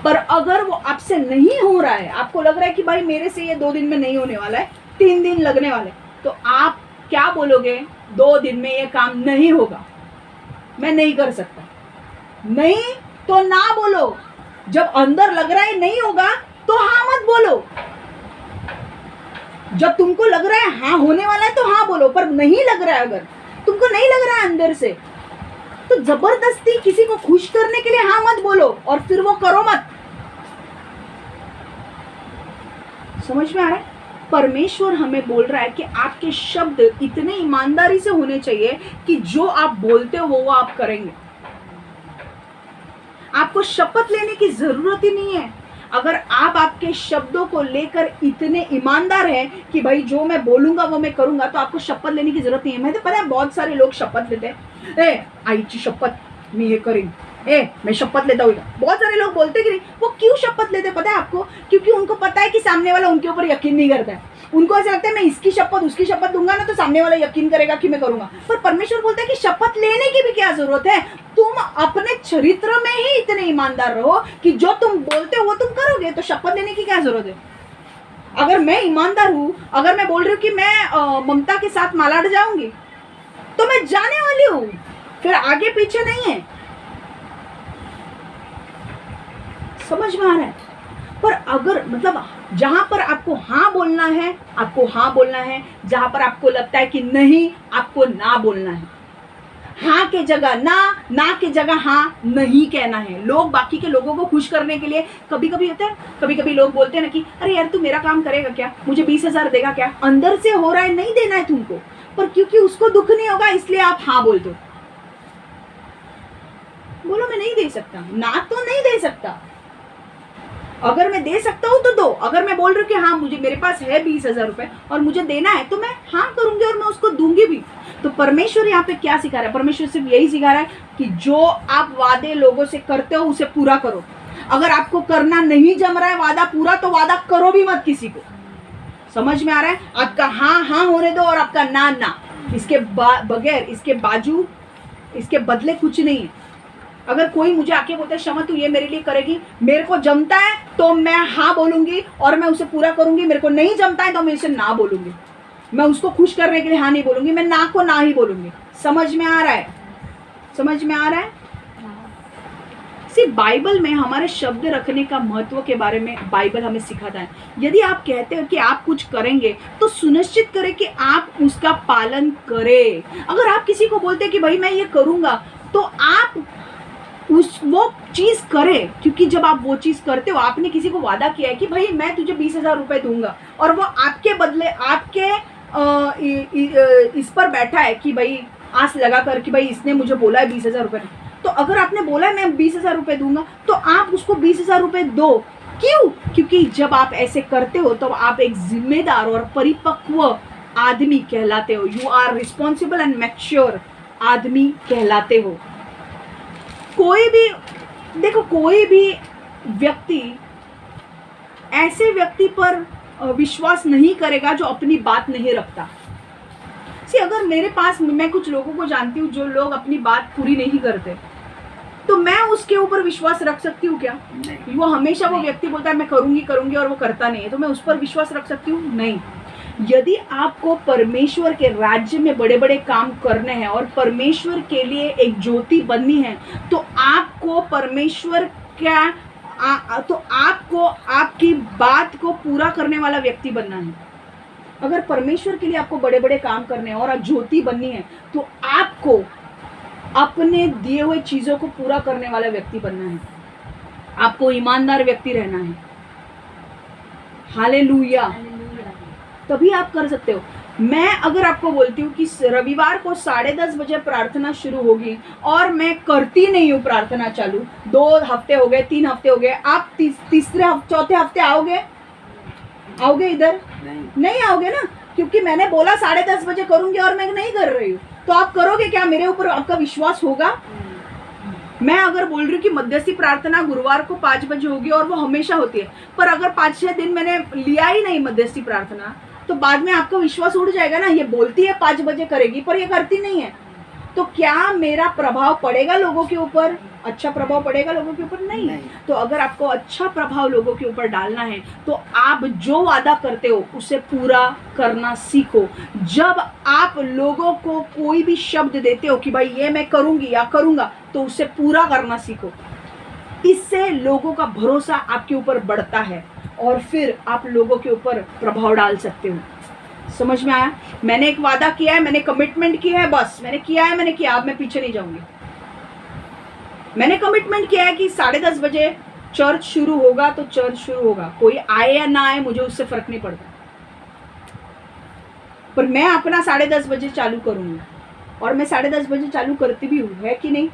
पर अगर वो आपसे नहीं हो रहा है, आपको लग रहा है कि भाई मेरे से ये 2 दिन में नहीं होने वाला है, 3 दिन लगने वाले, तो आप क्या बोलोगे? 2 दिन में ये काम नहीं होगा, मैं नहीं कर सकता। नहीं तो ना बोलो। जब अंदर लग रहा है नहीं होगा तो हाँ मत बोलो। जब तुमको लग रहा है हाँ होने वाला है तो हाँ बोलो, पर नहीं लग रहा है अगर तुमको नहीं लग रहा है अंदर से, तो जबरदस्ती किसी को खुश करने के लिए हाँ मत बोलो और फिर वो करो मत। समझ में आ रहा है? परमेश्वर हमें बोल रहा है कि आपके शब्द इतने ईमानदारी से होने चाहिए कि जो आप बोलते हो वो आप करेंगे। आपको शपथ लेने की जरूरत ही नहीं है। अगर आप आपके शब्दों को लेकर इतने ईमानदार हैं कि भाई जो मैं बोलूंगा वो मैं करूंगा, तो आपको शपथ लेने की जरूरत नहीं है। मुझे पता है बहुत सारे लोग शपथ लेते हैं, आईची शपथ मी हे करेन, मैं शपथ लेता हूँ। बहुत सारे लोग बोलते कि नहीं, वो क्यों शपथ लेते पता है आपको? क्योंकि उनको पता है कि सामने वाला उनके ऊपर यकीन नहीं करता है। उनको ऐसा लगता है मैं इसकी शपथ उसकी शपथ दूंगा ना तो सामने वाला यकीन करेगा कि मैं करूंगा। पर परमेश्वर बोलता है कि शपथ लेने की भी क्या जरूरत है, तुम अपने चरित्र में ही इतने ईमानदार रहो कि जो तुम बोलते हो वो तुम करोगे, तो शपथ लेने की क्या जरूरत है? अगर मैं ईमानदार हूं, अगर मैं बोल रही हूँ कि मैं ममता के साथ मालाड जाऊंगी, तो मैं जाने वाली हूं, फिर आगे पीछे नहीं है। समझ में आ रहा है? पर अगर मतलब जहां पर आपको हाँ बोलना है आपको हाँ बोलना है, जहां पर आपको लगता है कि नहीं आपको ना बोलना है। हाँ के जगह ना, ना के जगह हाँ नहीं कहना है। लोग बाकी के लोगों को खुश करने के लिए कभी कभी होता है, कभी कभी लोग बोलते हैं ना कि अरे यार तू मेरा काम करेगा क्या, मुझे 20,000 देगा क्या। अंदर से हो रहा है नहीं देना है तुमको, पर क्योंकि उसको दुख नहीं होगा इसलिए आप हाँ बोल दो। बोलो मैं नहीं दे सकता, ना तो नहीं दे सकता। अगर मैं दे सकता हूं तो दो। अगर मैं बोल रही हूँ कि हाँ मुझे मेरे पास है 20,000 रुपए और मुझे देना है, तो मैं हाँ करूंगी और मैं उसको दूंगी भी। तो परमेश्वर यहाँ पे क्या सिखा रहा है? परमेश्वर सिर्फ यही सिखा रहा है कि जो आप वादे लोगों से करते हो उसे पूरा करो। अगर आपको करना नहीं जम रहा है वादा पूरा, तो वादा करो भी मत किसी को। समझ में आ रहा है? आपका हाँ हाँ होने दो और आपका ना ना। इसके बगैर, इसके बाजू, इसके बदले कुछ नहीं है। अगर कोई मुझे आके बोलता है क्षमा तू ये मेरे लिए करेगी, मेरे को जमता है तो मैं हाँ बोलूंगी और मैं उसे पूरा करूंगी। मेरे को नहीं जमता है तो मैं इसे ना बोलूंगी। मैं उसको खुश करने के लिए हाँ नहीं बोलूंगी, मैं ना को ना ही बोलूंगी। समझ में आ रहा है? समझ में आ रहा है? सिर्फ बाइबल में हमारे शब्द रखने का महत्व के बारे में बाइबल हमें सिखाता है। यदि आप कहते हो कि आप कुछ करेंगे तो सुनिश्चित करें कि आप उसका पालन करें। अगर आप किसी को बोलते हैं कि भाई मैं ये करूंगा, तो आप वो चीज करें, क्योंकि जब आप वो चीज करते हो, आपने किसी को वादा किया है कि भाई मैं तुझे 20,000 रुपए दूंगा, और वो आपके बदले आपके इस पर बैठा है कि भाई आस लगा कर कि भाई इसने मुझे बोला है 20,000 रुपए। तो अगर आपने बोला है मैं 20,000 रुपए दूंगा, तो आप उसको 20,000 रुपए दो। क्यों? क्योंकि जब आप ऐसे करते हो तो आप एक जिम्मेदार और परिपक्व आदमी कहलाते हो। You are responsible and mature आदमी कहलाते हो। कोई भी देखो, कोई भी व्यक्ति ऐसे व्यक्ति पर विश्वास नहीं करेगा जो अपनी बात नहीं रखता। अगर मेरे पास, मैं कुछ लोगों को जानती हूँ जो लोग अपनी बात पूरी नहीं करते, तो मैं उसके ऊपर विश्वास रख सकती हूँ क्या? वो हमेशा वो व्यक्ति बोलता है मैं करूंगी करूंगी और वो करता नहीं है, तो मैं उस पर विश्वास रख सकती हूँ? नहीं। यदि आपको परमेश्वर के राज्य में बड़े बड़े काम करने हैं और परमेश्वर के लिए एक ज्योति बननी है, तो आपको परमेश्वर क्या तो आपको आपकी बात को पूरा करने वाला व्यक्ति बनना है। अगर परमेश्वर के लिए आपको बड़े बड़े काम करने हैं और ज्योति बननी है, तो आपको अपने दिए हुए चीजों को पूरा करने वाला व्यक्ति बनना है। आपको ईमानदार व्यक्ति रहना है। हालेलुया। तभी आप कर सकते हो। मैं अगर आपको बोलती हूँ कि रविवार को 10:30 बजे प्रार्थना शुरू होगी और मैं करती नहीं हूँ प्रार्थना चालू, 2 हफ्ते हो गए, 3 हफ्ते हो गए, आप चौथे हफ्ते आओगे इधर? नहीं आओगे ना, क्योंकि मैंने बोला 10:30 बजे करूंगी और मैं नहीं कर रही हूँ। तो आप करोगे क्या? मेरे ऊपर आपका विश्वास होगा? मैं अगर बोल रही हूँ कि मध्यस्थी प्रार्थना गुरुवार को 5 बजे होगी और वो हमेशा होती है, पर अगर 5-6 दिन मैंने लिया ही नहीं मध्यस्थी प्रार्थना, तो बाद में आपका विश्वास उड़ जाएगा ना। ये बोलती है 5 बजे करेगी पर ये करती नहीं है, तो क्या मेरा प्रभाव पड़ेगा लोगों के ऊपर? अच्छा प्रभाव पड़ेगा लोगों के ऊपर? नहीं। तो अगर आपको अच्छा प्रभाव लोगों के ऊपर डालना है, तो आप जो वादा करते हो उसे पूरा करना सीखो। जब आप लोगों को कोई भी शब्द देते हो कि भाई ये मैं करूंगी या करूंगा, तो उसे पूरा करना सीखो। इससे लोगों का भरोसा आपके ऊपर बढ़ता है और फिर आप लोगों के ऊपर प्रभाव डाल सकते हो। समझ में आया? मैंने एक वादा किया है, मैंने कमिटमेंट किया है, बस मैंने किया है, मैंने किया, अब मैं पीछे नहीं जाऊंगी। मैंने कमिटमेंट किया है कि 10:30 बजे चर्च शुरू होगा तो चर्च शुरू होगा, कोई आए या ना आए मुझे उससे फर्क नहीं पड़ता, पर मैं अपना 10:30 बजे चालू करूंगी, और मैं 10:30 बजे चालू करती भी हूँ, है कि नहीं?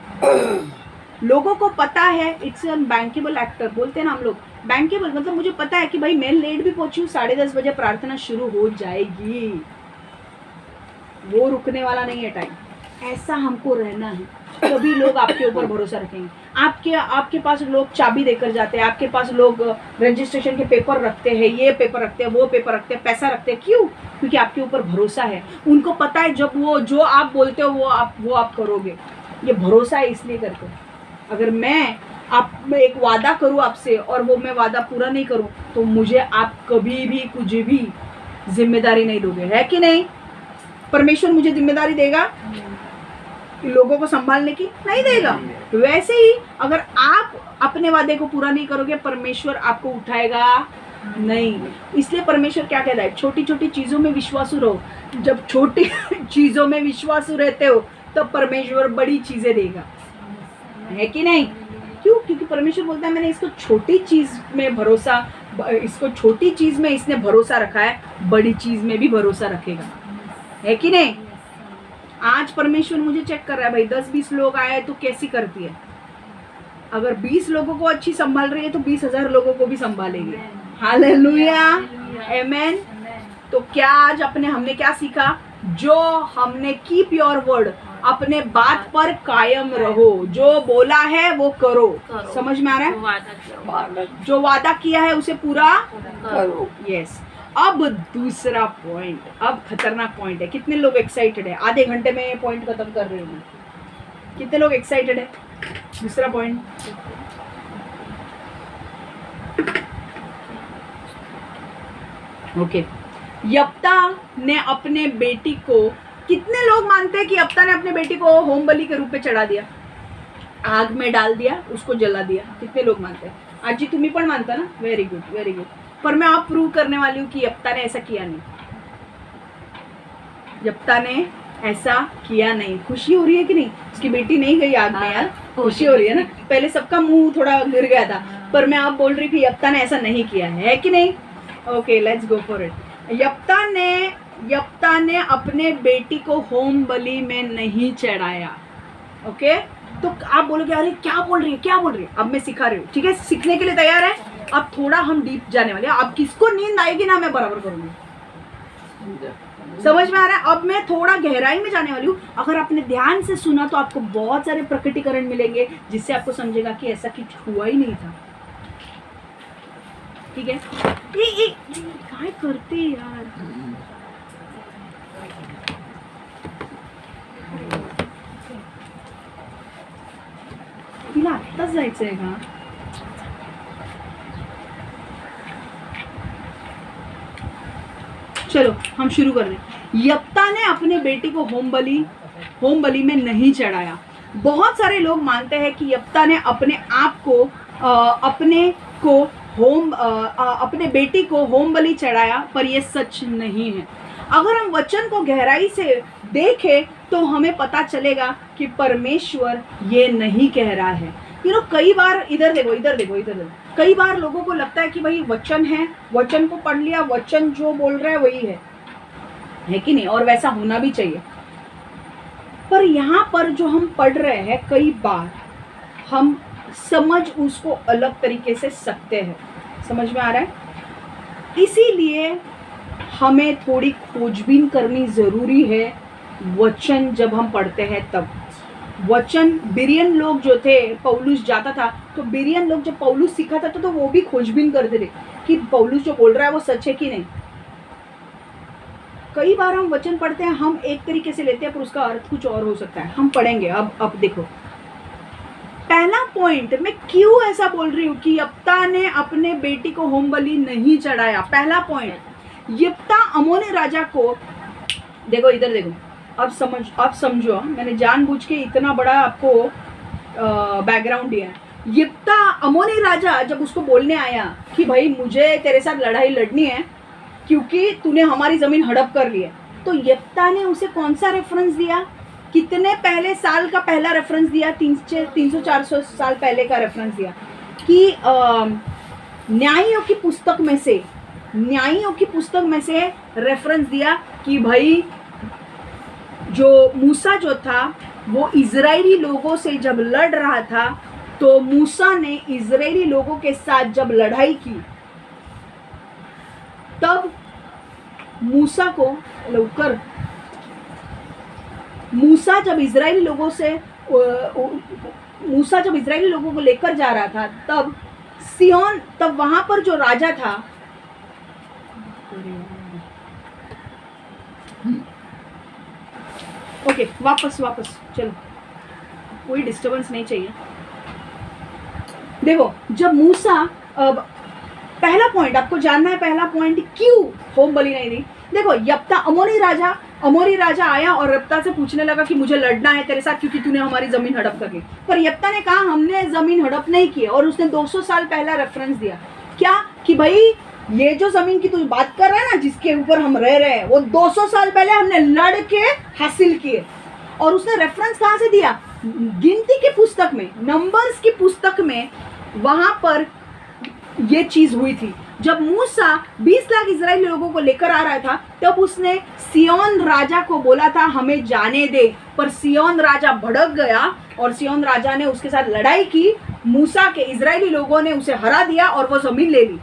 लोगों को पता है, इट्स एन बैंकेबल एक्टर बोलते हैं ना हम लोग, बैंकेबल मतलब मुझे पता है कि भाई मैं लेट भी पहुंची हूँ, 10:30 बजे प्रार्थना शुरू हो जाएगी, वो रुकने वाला नहीं है टाइम। ऐसा हमको रहना है, तभी लोग आपके ऊपर भरोसा रखेंगे। आपके पास लोग चाबी देकर जाते हैं, आपके पास लोग रजिस्ट्रेशन के पेपर रखते हैं, ये पेपर रखते हैं, वो पेपर रखते हैं, पैसा रखते हैं, क्यों? क्योंकि आपके ऊपर भरोसा है, उनको पता है जब वो जो आप बोलते हो वो आप करोगे, ये भरोसा है इसलिए करते हैं। अगर मैं एक वादा करूँ आपसे और वो मैं वादा पूरा नहीं करूँ तो मुझे आप कभी भी कुछ भी जिम्मेदारी नहीं दोगे, है कि नहीं? परमेश्वर मुझे जिम्मेदारी देगा लोगों को संभालने की? नहीं देगा। वैसे ही अगर आप अपने वादे को पूरा नहीं करोगे, परमेश्वर आपको उठाएगा नहीं। इसलिए परमेश्वर क्या कहता है, छोटी छोटी चीजों में विश्वासु रहो। जब छोटी चीजों में विश्वासु रहते हो तब परमेश्वर बड़ी चीजें देगा, है कि नहीं? क्यों? क्योंकि परमेश्वर बोलता है मैंने इसको छोटी चीज में भरोसा, इसको छोटी चीज में इसने भरोसा रखा है, बड़ी चीज में भी भरोसा रखेगा, है कि नहीं? आज परमेश्वर मुझे चेक कर रहा है, भाई 10-20 लोग आए तो कैसी करती है। अगर 20 लोगों को अच्छी संभाल रही है तो 20,000 लोगों को भी संभालेगी। हालेलुया, आमेन। तो क्या आज हमने क्या सीखा? जो हमने कीप योर वर्ड, अपने बात पर कायम रहो, जो बोला है वो करो। समझ में आ रहा है? जो वादा किया है उसे पूरा करो। यस। अब दूसरा पॉइंट, अब खतरनाक पॉइंट है। कितने लोग एक्साइटेड है? आधे घंटे में ये पॉइंट खत्म कर रही हूँ। कितने लोग एक्साइटेड है? दूसरा पॉइंट, ओके। यप्ता ने अपने बेटी को, कितने लोग मानते हैं कि यप्ता ने अपने बेटी को होम बलि के रूप में चढ़ा दिया, आग में डाल दिया, उसको जला दिया? कितने लोग मानते हैं? आज जी तुम्ही पण मानता ना? Very good, very good. पर मैं आप प्रूव करने वाली हूँ कि यप्ता ने ऐसा किया नहीं। यप्ता ने ऐसा किया नहीं। खुशी हो रही है कि नहीं? उसकी बेटी नहीं गई आग में यार, खुशी हो रही है ना? पहले सबका मुंह थोड़ा गिर गया था, पर मैं आप बोल रही कि यप्ता ने ऐसा नहीं किया है कि नहीं? Okay, let's go for it. यप्ता ने अपने बेटी को होम बलि में नहीं चढ़ाया। ओके, तो आप बोलोगे अरे क्या बोल रही है, क्या बोल रही है? अब मैं सिखा रही हूँ, ठीक है? सीखने के लिए तैयार है? अब थोड़ा हम डीप जाने वाले हैं। अब किसको नींद आएगी ना, मैं बराबर करूंगी। समझ में आ रहा है? अब मैं थोड़ा गहराई में जाने वाली हूँ। अगर आपने ध्यान से सुना तो आपको बहुत सारे प्रकटीकरण मिलेंगे जिससे आपको समझेगा कि ऐसा कुछ हुआ ही नहीं था। ठीक है? ये काय करते यार? तिला आत्ताच जायचंय का? चलो हम शुरू कर रहे। यप्ता ने अपने बेटी को होम बलि में नहीं चढ़ाया। बहुत सारे लोग मानते हैं कि यप्ता ने अपने बेटी को होम बलि चढ़ाया, पर यह सच नहीं है। अगर हम वचन को गहराई से देखें तो हमें पता चलेगा कि परमेश्वर ये नहीं कह रहा है। कई बार इधर देखो, कई बार लोगों को लगता है कि भाई वचन है, वचन को पढ़ लिया, वचन जो बोल रहा है वही है कि नहीं? और वैसा होना भी चाहिए। पर यहाँ पर जो हम पढ़ रहे हैं, कई बार हम समझ उसको अलग तरीके से सकते हैं। समझ में आ रहा है? इसीलिए हमें थोड़ी खोजबीन करनी जरूरी है वचन जब हम पढ़ते हैं तब। वचन, बिरियन लोग जो थे, पौलुस जाता था तो बिरियन लोग जब पौलुस सीखा था तो वो भी खोजबीन करते थे कि पौलुस जो बोल रहा है वो सच है कि नहीं। कई बार हम वचन पढ़ते हैं, हम एक तरीके से लेते हैं पर उसका अर्थ कुछ और हो सकता है। हम पढ़ेंगे। अब देखो, पहला पॉइंट, मैं क्यों ऐसा बोल रही हूँ कि यप्ता ने अपने बेटी को होम बलि नहीं चढ़ाया। पहला पॉइंट, यप्ता अम्मोनी राजा को, देखो इधर देखो, अब समझो, मैंने जानबूझ के इतना बड़ा आपको बैकग्राउंड दिया है। यप्ता अम्मोनी राजा जब उसको बोलने आया कि भाई मुझे तेरे साथ लड़ाई लड़नी है, क्योंकि तूने हमारी जमीन हड़प कर ली है। तो यप्ता ने उसे कौन सा रेफरेंस दिया, कितने पहले साल का पहला रेफरेंस दिया, 300-400 साल पहले का रेफरेंस दिया कि न्यायियों की पुस्तक में से रेफरेंस दिया कि भाई जो मूसा जो था वो इजरायली लोगों से जब लड़ रहा था, तो मूसा ने इजरायली लोगों के साथ जब लड़ाई की, तब मूसा जब इजरायली लोगों को लेकर जा रहा था, तब वहां पर जो राजा था, ओके वापस चलो, कोई डिस्टर्बेंस नहीं चाहिए। देखो जब मूसा, पहला पॉइंट आपको जानना है, पहला पॉइंट क्यों होम बलि नहीं दी। देखो यप्ता अमोरी राजा आया और यप्ता से पूछने लगा कि मुझे लड़ना है तेरे साथ क्योंकि तूने हमारी जमीन हड़प कर ली। पर यप्ता ने कहा हमने जमीन हड़प नहीं की, और उसने 200 साल पहला रेफरेंस दिया क्या कि भाई ये जो जमीन की तू बात कर रहा है ना, जिसके ऊपर हम रह रहे हैं, वो 200 साल पहले हमने लड़ के हासिल किए। और उसने रेफरेंस कहाँ से दिया, गिनती की पुस्तक में, नंबर्स की पुस्तक में, वहां पर ये चीज हुई थी। जब मूसा 20 लाख इजरायली लोगों को लेकर आ रहा था, तब उसने सिय्योन राजा को बोला था हमें जाने दे, पर सिय्योन राजा भड़क गया और सिय्योन राजा ने उसके साथ लड़ाई की। मूसा के इजरायली लोगों ने उसे हरा दिया और वो जमीन ले ली।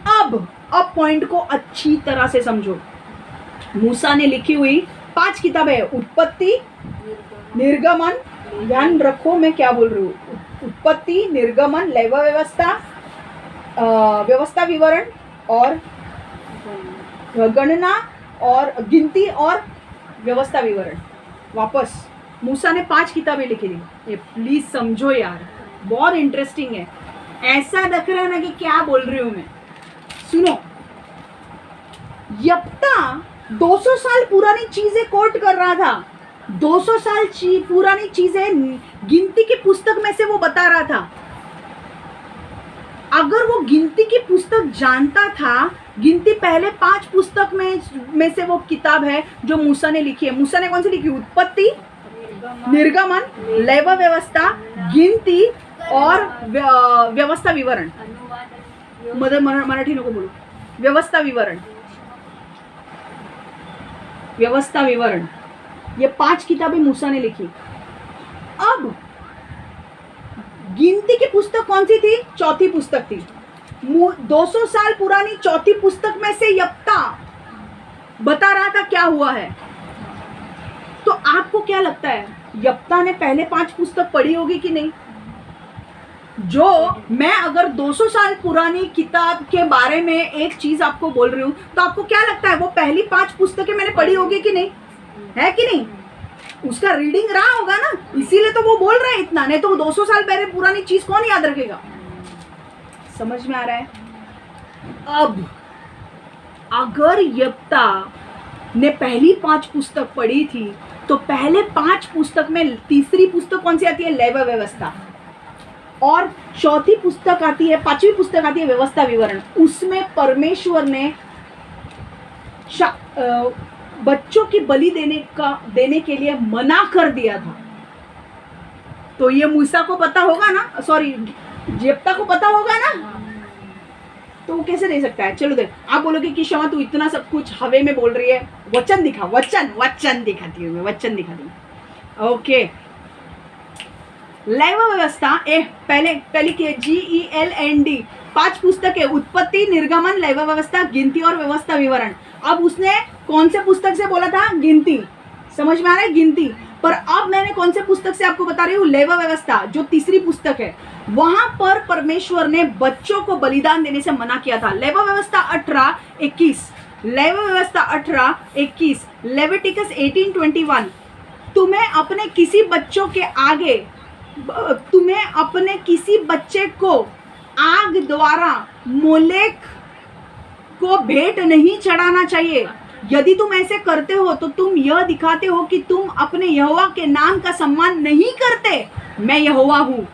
अब पॉइंट को अच्छी तरह से समझो। मूसा ने लिखी हुई 5 किताबें, उत्पत्ति, निर्गमन, ध्यान रखो मैं क्या बोल रही हूँ, उत्पत्ति, निर्गमन, लेवा व्यवस्था, व्यवस्था विवरण और गणना और गिनती और व्यवस्था विवरण। वापस मूसा ने 5 किताबें लिखी थी। ये प्लीज समझो यार, बहुत इंटरेस्टिंग है। ऐसा लग रहा है ना कि क्या बोल रही हूं मैं। सुनो, यप्ता 200 साल पुरानी चीजें कोट कर रहा था, 200 साल पुरानी चीजें गिनती की पुस्तक में से वो बता रहा था। अगर वो गिनती की पुस्तक जानता था, गिनती पहले 5 पुस्तक में से वो किताब है जो मूसा ने लिखी है। मूसा ने कौन सी लिखी, उत्पत्ति, निर्गमन, लेवा व्यवस्था, गिनती और व्यवस्था विवरण। मराठी नको बोलू, व्यवस्था विवरण, ये 5 किताबें मूसा ने लिखी। अब गिनती की पुस्तक कौन सी थी, चौथी पुस्तक थी। 200 साल पुरानी चौथी पुस्तक में से यप्ता बता रहा था क्या हुआ है। तो आपको क्या लगता है, यप्ता ने पहले 5 पुस्तक पढ़ी होगी कि नहीं? जो मैं अगर 200 साल पुरानी किताब के बारे में एक चीज आपको बोल रही हूं, तो आपको क्या लगता है वो पहली 5 पुस्तकें मैंने पढ़ी होगी कि नहीं, है कि नहीं? उसका रीडिंग रहा होगा ना, इसीलिए तो वो बोल रहा है इतना, नहीं तो वो 200 साल पहले पुरानी चीज कौन याद रखेगा। समझ में आ रहा है? अब अगर यप्ता ने पहली 5 पुस्तक पढ़ी थी, तो पहले 5 पुस्तक में तीसरी पुस्तक कौन सी आती है, लेवा व्यवस्था, और चौथी पुस्तक आती है, 5वीं पुस्तक आती है व्यवस्था विवरण। उसमें परमेश्वर ने बच्चों की बलि देने के लिए मना कर दिया था। तो ये मूसा को पता होगा ना, सॉरी यप्ता को पता होगा ना, तो वो कैसे दे सकता है। चलो देख, आप बोलोगे कि क्षमा तू इतना सब कुछ हवे में बोल रही है, वचन दिखा, वचन दिखाती हूँ मैं, वचन दिखाती हूँ। ओके, लेवा व्यवस्था पहले की GELND 5 पुस्तक है, उत्पत्ति, निर्गमन, लेवा व्यवस्था, गिनती और व्यवस्था विवरण। अब उसने कौन से पुस्तक से बोला था, गिनती। समझ में आ रहा है, गिनती। पर अब मैंने कौन से पुस्तक से आपको बता रही हूँ, लेवा व्यवस्था, जो तीसरी पुस्तक है। वहां पर परमेश्वर ने बच्चों को बलिदान देने से मना किया था। लेवा व्यवस्था 18:21, लेवा व्यवस्था 18:21, लेविटिकस 18:21। तुम्हें अपने किसी बच्चे को आग द्वारा मोलेक को भेंट नहीं चढ़ाना चाहिए। यदि तुम ऐसे करते हो तो तुम यह दिखाते हो कि तुम अपने यहोवा के नाम का सम्मान नहीं करते। मैं यहोवा हूँ।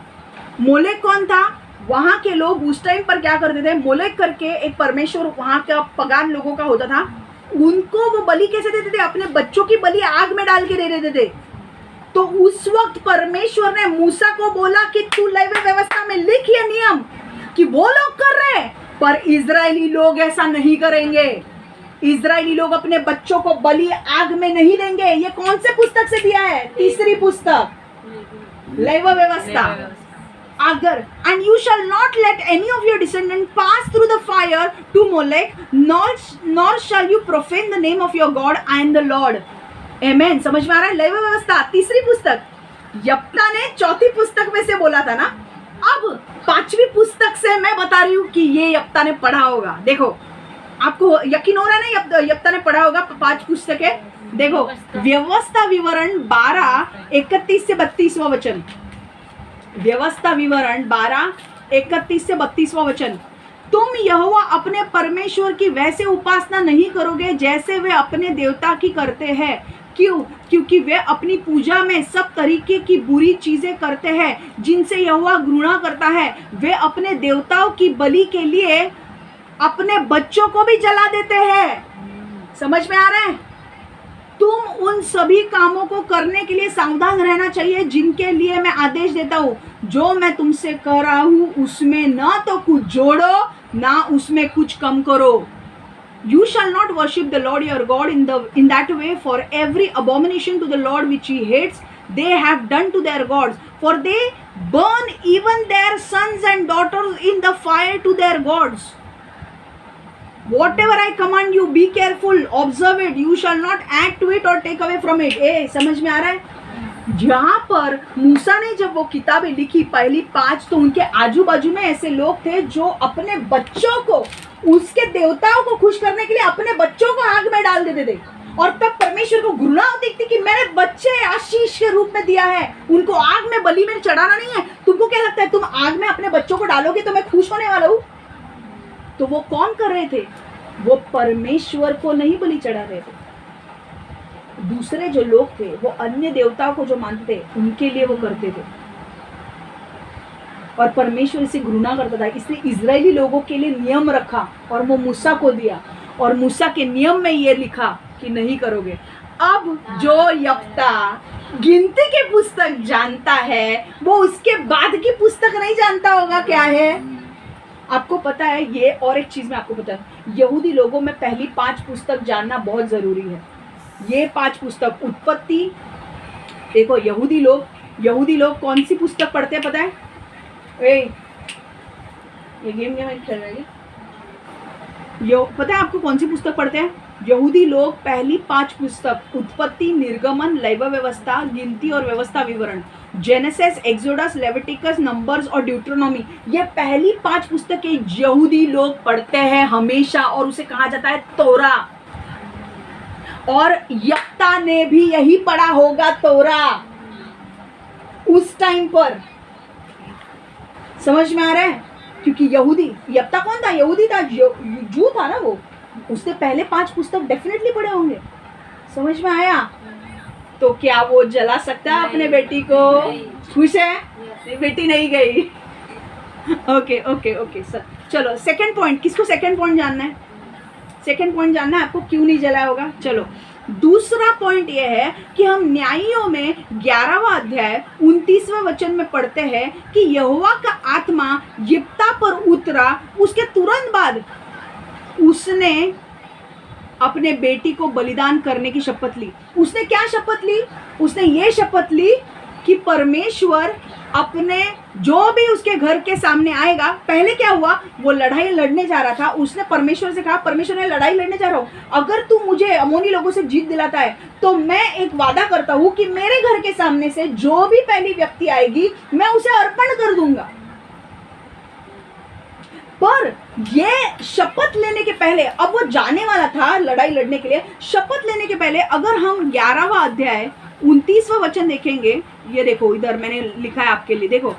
मोलेक कौन था, वहां के लोग उस टाइम पर क्या करते थे, मोलेक करके एक परमेश्वर वहां का पगान लोगों का होता था, उनको वो बलि कैसे देते थे, अपने बच्चों की बलि आग में डाल के दे देते थे। तो उस वक्त परमेश्वर ने मूसा को बोला कि तू लेवी व्यवस्था में लिख ये नियम कि वो लोग कर रहे हैं, पर इजरायली लोग ऐसा नहीं करेंगे। इजरायली लोग अपने बच्चों को बलि आग में नहीं देंगे। ये कौन से पुस्तक से दिया है, तीसरी पुस्तक लेवी व्यवस्था। अगर and you shall not let any of your descendant pass through the fire to Molech, nor shall you profane the name of your God, I am the Lord. Amen. समझ में आ रहा है? लेवी व्यवस्था तीसरी पुस्तक, यप्ता ने चौथी पुस्तक में से बोला था ना। अब पांचवी पुस्तक से मैं बता रही हूं कि ये यप्ता ने पढ़ा होगा। देखो आपको यकीन हो रहा है ना, यप्ता ने पढ़ा होगा 5 पुस्तकें। देखो व्यवस्था विवरण 12 31 से 32वां वचन, व्यवस्था विवरण 12 31 से 32वां वचन। तुम यहोवा अपने परमेश्वर की वैसे उपासना नहीं करोगे जैसे वे अपने देवता की करते हैं। क्यों? क्योंकि वे अपनी पूजा में सब तरीके की बुरी चीजें करते हैं जिनसे यहोवा घृणा करता है। वे अपने देवताओं की बलि के लिए अपने बच्चों को भी जला देते हैं। समझ में आ रहा है? तुम उन सभी कामों को करने के लिए सावधान रहना चाहिए जिनके लिए मैं आदेश देता हूँ। जो मैं तुमसे कह रहा हूँ उसमें ना तो कुछ जोड़ो ना उसमें कुछ कम करो। You shall not worship the Lord your God in that way, for every abomination to the Lord which he hates they have done to their gods, for they burn even their sons and daughters in the fire to their gods. Whatever I command you, be careful, observe it. You shall not add to it or take away from it. समझ में आ रहा है? जहाँ पर मूसा ने जब वो किताबें लिखी पहली 5, तो उनके आजू बाजू में ऐसे लोग थे जो अपने बच्चों को, उसके देवताओं को खुश करने के लिए अपने बच्चों को आग में डाल देते थे। और तब परमेश्वर को घृणा होती थी कि मैंने बच्चे आशीष के रूप में दिया है, उनको आग में बलि में चढ़ाना नहीं है। तुमको क्या लगता है तुम आग में अपने बच्चों को डालोगे तो मैं खुश होने वाला हूँ? तो वो कौन कर रहे थे? वो परमेश्वर को नहीं बलि चढ़ा रहे थे। दूसरे जो लोग थे वो अन्य देवताओं को जो मानते थे उनके लिए वो करते थे, और परमेश्वर इसे घृणा करता था। इसलिए इजरायली लोगों के लिए नियम रखा और वो मूसा को दिया, और मूसा के नियम में ये लिखा कि नहीं करोगे। अब जो यप्ता गिनती की पुस्तक जानता है वो उसके बाद की पुस्तक नहीं जानता होगा क्या है। आपको पता है ये, और एक चीज में आपको पता है, यहूदी लोगों में पहली 5 पुस्तक जानना बहुत जरूरी है। ये 5 पुस्तक, उत्पत्ति। देखो यहूदी लोग कौन सी पुस्तक पढ़ते हैं पता है? ये गेम खेल रहे हैं। पता है आपको कौन सी पुस्तक पढ़ते हैं? यहूदी लोग पहली 5 पुस्तक, उत्पत्ति, निर्गमन, लेवी व्यवस्था, गिनती और व्यवस्था विवरण, जेनेसिस, एक्सोडस, लेविटिकस, नंबर्स और ड्यूट्रोनॉमी, ये पहली 5 पुस्तकें यहूदी लोग पढ़ते हैं हमेशा, और उसे कहा जाता है तोरा। और यप्ता ने भी यही पढ़ा होगा, तोरा, उस टाइम पर। समझ में आ रहा है? क्योंकि यहूदी, यप्ता कौन था? यहूदी था, जू था ना वो। उसने पहले 5 पुस्तक डेफिनेटली पढ़े होंगे। समझ में आया? तो क्या वो जला सकता है अपने बेटी को? खुश है? बेटी नहीं गई। ओके ओके ओके सर, चलो सेकंड पॉइंट। किसको सेकंड पॉइंट जानना है? सेकंड पॉइंट जानना है आपको, क्यों नहीं जलाया होगा। चलो दूसरा पॉइंट यह है कि हम न्यायियों में 11वां अध्याय 29वें वचन में पढ़ते हैं कि यहोवा का आत्मा यिप्ता पर उतरा। उसके तुरंत बाद उसने अपने बेटी को बलिदान करने की शपथ ली। उसने क्या शपथ ली? उसने ये शपथ ली कि परमेश्वर अपने जो भी उसके घर के सामने आएगा। पहले क्या हुआ, वो लड़ाई लड़ने जा रहा था। उसने परमेश्वर से कहा, परमेश्वर ने लड़ाई लड़ने जा रहा हूँ, अगर तू मुझे अमोनी लोगों से जीत दिलाता है तो मैं एक वादा करता हूँ कि मेरे घर के सामने से जो भी पहली व्यक्ति आएगी मैं उसे अर्पण कर दूंगा। पर ये शपथ लेने के पहले, अब वो जाने वाला था लड़ाई लड़ने के लिए, शपथ लेने के पहले अगर हम 11वां अध्याय 29वां वचन देखेंगे, ये देखो इधर मैंने लिखा है आपके लिए, देखो।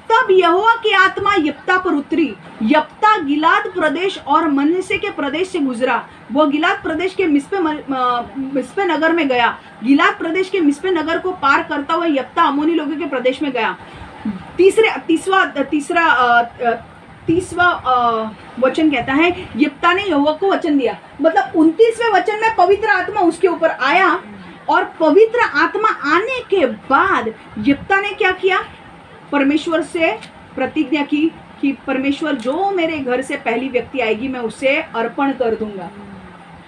तब यहोवा की आत्मा यिप्ता पर उतरी। यिप्ता गिलाद प्रदेश और मनश्शे के प्रदेश से गुजरा। वो गिलाद प्रदेश के मिस्पे नगर में गया। गिलाद प्रदेश के मिस्पे नगर को पार करता हुआ यिप्ता अम्मोनी लोगों के प्रदेश में गया। तीसवा वचन कहता है यिप्ता ने यहोवा को वचन दिया। मतलब 29वें वचन में पवित्र आत्मा उसके ऊपर आया, और पवित्र आत्मा आने के बाद यिप्ता ने क्या किया? परमेश्वर से प्रतिज्ञा की कि परमेश्वर जो मेरे घर से पहली व्यक्ति आएगी मैं उसे अर्पण कर दूंगा,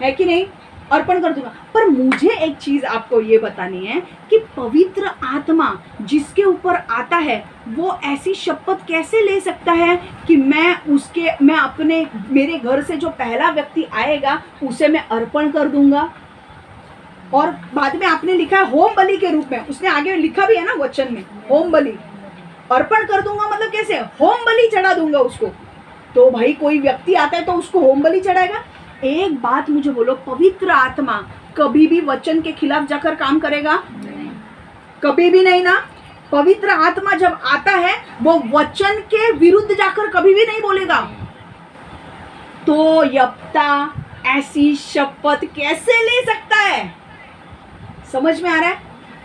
है कि नहीं? अर्पण कर दूंगा। पर मुझे एक चीज आपको ये बतानी है कि पवित्र आत्मा जिसके ऊपर आता है वो ऐसी शपथ कैसे ले सकता है कि मैं अपने मेरे घर से जो पहला व्यक्ति आएगा उसे मैं अर्पण कर दूंगा। और बाद में आपने लिखा है होम बलि के रूप में, उसने आगे लिखा भी है ना वचन में, होम बलि अर्पण कर दूंगा। मतलब कैसे? होम बलि चढ़ा दूंगा उसको। तो भाई कोई व्यक्ति आता है तो उसको होम बलि चढ़ाएगा? एक बात मुझे बोलो, पवित्र आत्मा कभी भी वचन के खिलाफ जाकर काम करेगा? कभी भी नहीं ना। पवित्र आत्मा जब आता है वो वचन के विरुद्ध जाकर कभी भी नहीं बोलेगा। तो यिप्ता ऐसी शपथ कैसे ले सकता है? समझ में आ रहा है?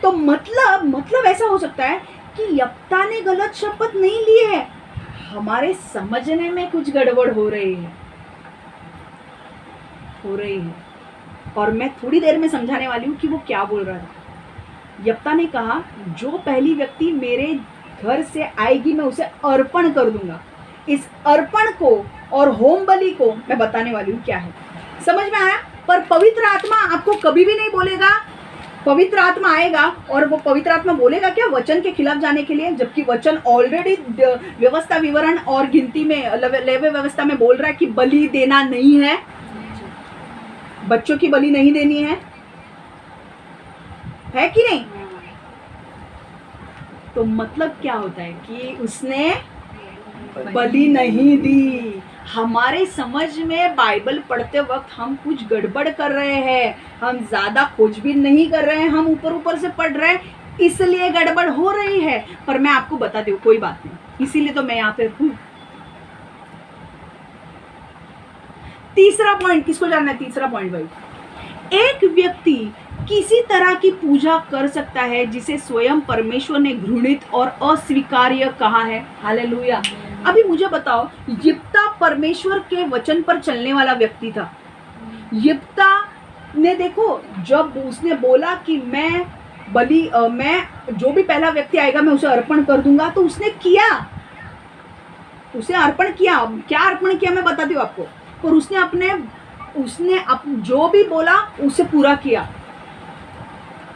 तो मतलब ऐसा हो सकता है कि यिप्ता ने गलत शपथ नहीं ली है, हमारे समझने में कुछ गड़बड़ हो रही है। और मैं थोड़ी देर में समझाने वाली हूँ कि वो क्या बोल रहा था। यिप्ता ने कहा जो पहली व्यक्ति मेरे घर से आएगी मैं उसे अर्पण कर दूंगा। इस अर्पण को और होम बलि को मैं बताने वाली हूँ क्या है। समझ में आया? पर पवित्र आत्मा आपको कभी भी नहीं बोलेगा। पवित्र आत्मा आएगा और वो पवित्र आत्मा बोलेगा क्या? वचन के खिलाफ जाने के लिए, जबकि वचन ऑलरेडी व्यवस्था विवरण और गिनती में लेवे व्यवस्था में बोल रहा है कि बलि देना नहीं है, बच्चों की बलि नहीं देनी है कि नहीं? तो मतलब क्या होता है कि उसने बलि नहीं दी। हमारे समझ में बाइबल पढ़ते वक्त हम कुछ गड़बड़ कर रहे हैं, हम ज्यादा खोजबीन नहीं कर रहे हैं, हम ऊपर से पढ़ रहे हैं, इसलिए गड़बड़ हो रही है। पर मैं आपको बता दूं कोई बात नहीं, इसीलिए तो मैं यहाँ पे हूँ। तीसरा पॉइंट किसको जानना है? तीसरा पॉइंट भाई, एक व्यक्ति किसी तरह की पूजा कर सकता है जिसे स्वयं परमेश्वर ने घृणित और अस्वीकार्य कहा है। हालेलुया। अभी मुझे बताओ, यिप्ता परमेश्वर के वचन पर चलने वाला व्यक्ति था। यिप्ता ने देखो, जब उसने बोला कि मैं जो भी पहला व्यक्ति आएगा मैं उसे अर्पण कर दूंगा, तो उसने किया, उसे अर्पण किया। क्या अर्पण किया मैं बताती हूँ आपको। और उसने जो भी बोला उसे पूरा किया।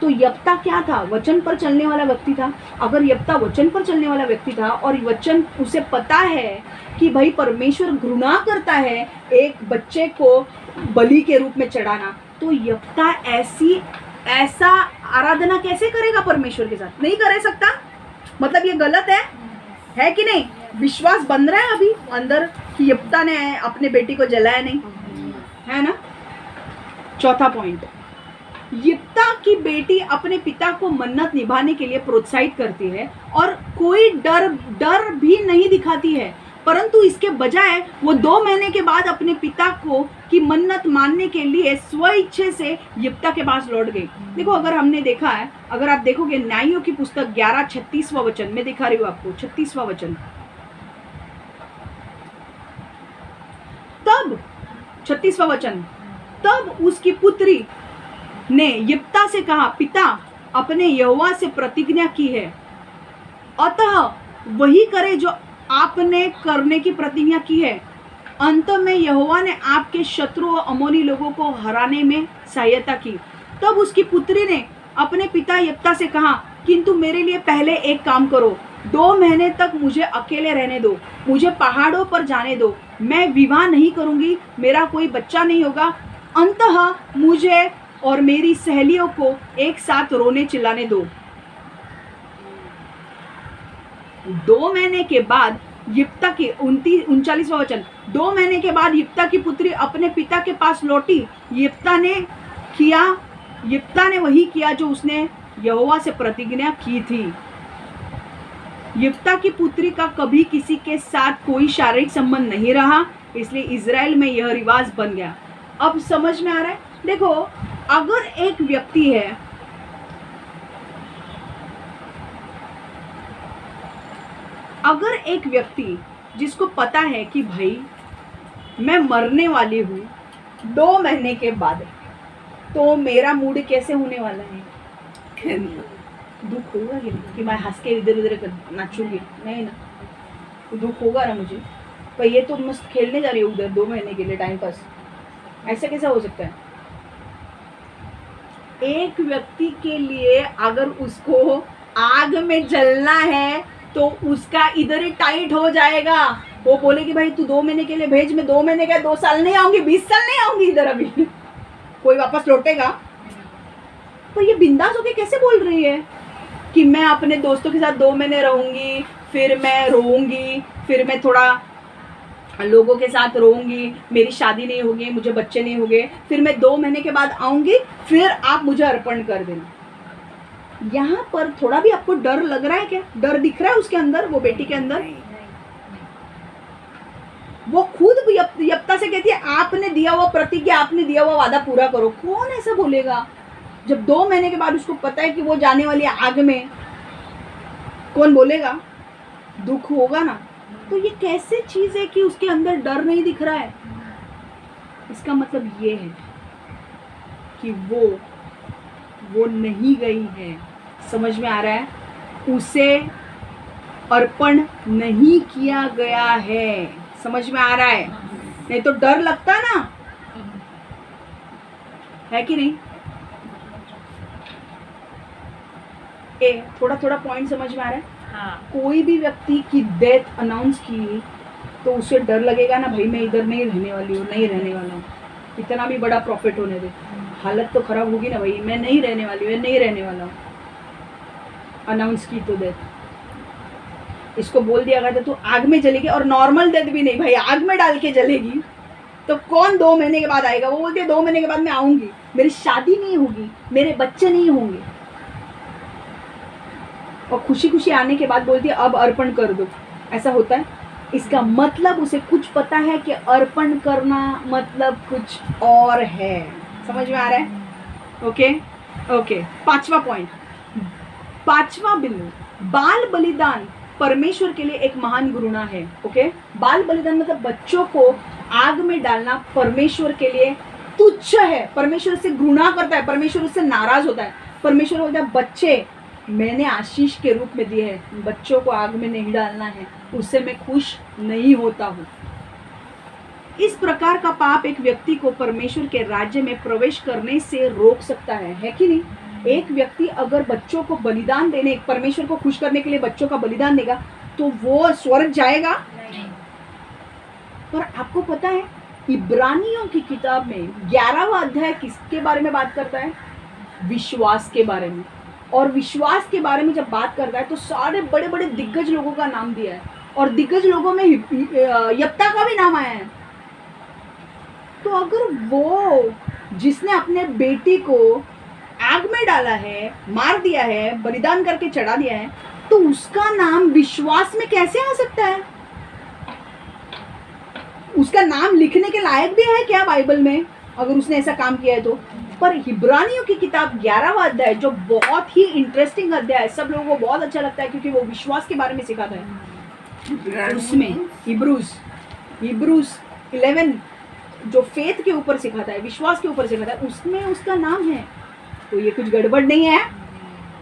तो यिप्ता क्या था? वचन पर चलने वाला व्यक्ति था। अगर यिप्ता वचन पर चलने वाला व्यक्ति था और वचन उसे पता है कि भाई परमेश्वर घृणा करता है एक बच्चे को बलि के रूप में चढ़ाना, तो यिप्ता ऐसा आराधना कैसे करेगा परमेश्वर के साथ? नहीं कर सकता। मतलब ये गलत है कि नहीं? विश्वास बन रहा है अभी अंदर कि यिप्ता ने अपने बेटी को जलाया नहीं, है ना? चौथा पॉइंट, यिप्ता की बेटी अपने पिता को मन्नत निभाने के लिए प्रोत्साहित करती है और कोई डर भी नहीं दिखाती है, परंतु इसके बजाय वो 2 महीने के बाद अपने पिता को की मन्नत मानने के लिए स्वेच्छा से यिप्ता के पास लौट गई। देखो, अगर हमने देखा है, अगर आप देखोगे न्यायों की पुस्तक 11:36वां वचन में दिखा रही हूँ आपको, 36वां वचन। तब 36वां वचन, तब उसकी पुत्री ने यिप्ता से कहा, पिता अपने यहोवा से प्रतिज्ञा की है, अतः वही करे जो आपने करने की प्रतिज्ञा की है। अंत में यहोवा ने आपके शत्रु और अमोनी लोगों को हराने में सहायता की। तब उसकी पुत्री ने अपने पिता यिप्ता से कहा, किंतु मेरे लिए पहले एक काम करो, 2 महीने तक मुझे अकेले रहने दो, मुझे पहाड़ों पर जाने दो, मैं विवाह नहीं करूंगी, मेरा कोई बच्चा नहीं होगा, अंततः मुझे और मेरी सहेलियों को एक साथ रोने चिल्लाने दो। 2 महीने के बाद यिप्ता की 39वां वचन, 2 महीने के बाद यिप्ता की पुत्री अपने पिता के पास लौटी। यिप्ता ने वही किया जो उसने यहोवा से प्रतिज्ञा की थी। यिप्ता की पुत्री का कभी किसी के साथ कोई शारीरिक संबंध नहीं रहा, इसलिए इजराइल में यह रिवाज बन गया। अब समझ में आ रहा है? देखो, अगर एक व्यक्ति है अगर एक व्यक्ति जिसको पता है कि भाई मैं मरने वाली हूँ 2 महीने के बाद, तो मेरा मूड कैसे होने वाला है? दुख होगा कि नहीं कि मैं हंस के इधर उधर नाचूंगी? नहीं ना, तो दुख होगा ना मुझे। पर ये तो मस्त खेलने जा रही है उधर 2 महीने के लिए टाइम पास, ऐसा कैसा हो सकता है? एक व्यक्ति के लिए अगर उसको आग में जलना है तो उसका इधर ही टाइट हो जाएगा। वो बोले कि भाई तू 2 महीने के लिए भेज, मैं 2 महीने का 2 साल नहीं आऊंगी, 20 साल नहीं आऊंगी इधर, अभी कोई वापस लौटेगा? तो ये बिंदास होके कैसे बोल रही है कि मैं अपने दोस्तों के साथ 2 महीने रहूंगी, फिर मैं रोऊंगी, फिर मैं थोड़ा लोगों के साथ रहूंगी, मेरी शादी नहीं होगी, मुझे बच्चे नहीं होंगे, फिर मैं 2 महीने के बाद आऊंगी, फिर आप मुझे अर्पण कर देना। यहाँ पर थोड़ा भी आपको डर लग रहा है क्या? डर दिख रहा है उसके अंदर, वो बेटी के अंदर? वो खुद यप्ता से कहती है आपने दिया हुआ प्रतिज्ञा, आपने दिया हुआ वादा पूरा करो। कौन ऐसा बोलेगा जब 2 महीने के बाद उसको पता है कि वो जाने वाली आग में? कौन बोलेगा? दुख होगा ना। तो ये कैसे चीज है कि उसके अंदर डर नहीं दिख रहा है? इसका मतलब ये है कि वो नहीं गई है। समझ में आ रहा है? उसे अर्पण नहीं किया गया है। समझ में आ रहा है? नहीं तो डर लगता ना, है कि नहीं? थोड़ा थोड़ा पॉइंट समझ में आ रहा है? हाँ। कोई भी व्यक्ति की डेथ अनाउंस की तो उसे डर लगेगा ना, भाई मैं इधर नहीं रहने वाली हूँ, नहीं रहने वाला हूँ, इतना भी बड़ा प्रॉफिट होने दे, हालत तो खराब होगी ना भाई, मैं नहीं रहने वाली हूँ, नहीं रहने वाला हूँ। अनाउंस की तो डेथ, इसको बोल दिया गया था तो आग में जलेगी, और नॉर्मल डेथ भी नहीं भाई, आग में डाल के जलेगी। तो कौन 2 महीने के बाद आएगा? वो बोलती है 2 महीने के बाद मैं आऊंगी, मेरी शादी नहीं होगी, मेरे बच्चे नहीं होंगे, और खुशी खुशी आने के बाद बोलती है अब अर्पण कर दो। ऐसा होता है? इसका मतलब उसे कुछ पता है कि अर्पण करना मतलब कुछ और है। समझ में आ रहा है? Okay okay. 5वां पॉइंट, 5वां बिंदु, बाल बलिदान परमेश्वर के लिए एक महान घृणा है। ओके, बाल बलिदान मतलब बच्चों को आग में डालना परमेश्वर के लिए तुच्छ है। परमेश्वर से घृणा करता है, परमेश्वर उससे नाराज होता है। परमेश्वर बोलता है बच्चे मैंने आशीष के रूप में दिए हैं, बच्चों को आग में नहीं डालना है, उससे मैं खुश नहीं होता हूँ। इस प्रकार का पाप एक व्यक्ति को परमेश्वर के राज्य में प्रवेश करने से रोक सकता है कि नहीं? एक व्यक्ति अगर बच्चों को बलिदान देने, परमेश्वर को खुश करने के लिए बच्चों का बलिदान देगा तो वो स्वर्ग जाएगा? पर आपको पता है इब्रानियों की किताब में 11वां अध्याय किसके बारे में बात करता है? विश्वास के बारे में। और विश्वास के बारे में जब बात करता है तो सारे बड़े बड़े दिग्गज लोगों का नाम दिया है, और दिग्गज लोगों में यप्ता का भी नाम आया है। तो अगर वो जिसने अपने बेटी को आग में डाला है, मार दिया है, बलिदान करके चढ़ा दिया है, तो उसका नाम विश्वास में कैसे आ सकता है? उसका नाम लिखने के लायक भी है क्या बाइबल में अगर उसने ऐसा काम किया है तो? पर इब्रानियों की किताब 11वां अध्याय जो बहुत ही इंटरेस्टिंग अध्याय है, सब लोगों को बहुत अच्छा लगता है क्योंकि वो विश्वास के बारे में सिखाता है। उसमें हिब्रूज 11 जो फेथ के ऊपर सिखाता है, विश्वास के ऊपर सिखाता है, उसमें उसका नाम है। तो ये कुछ गड़बड़ नहीं है?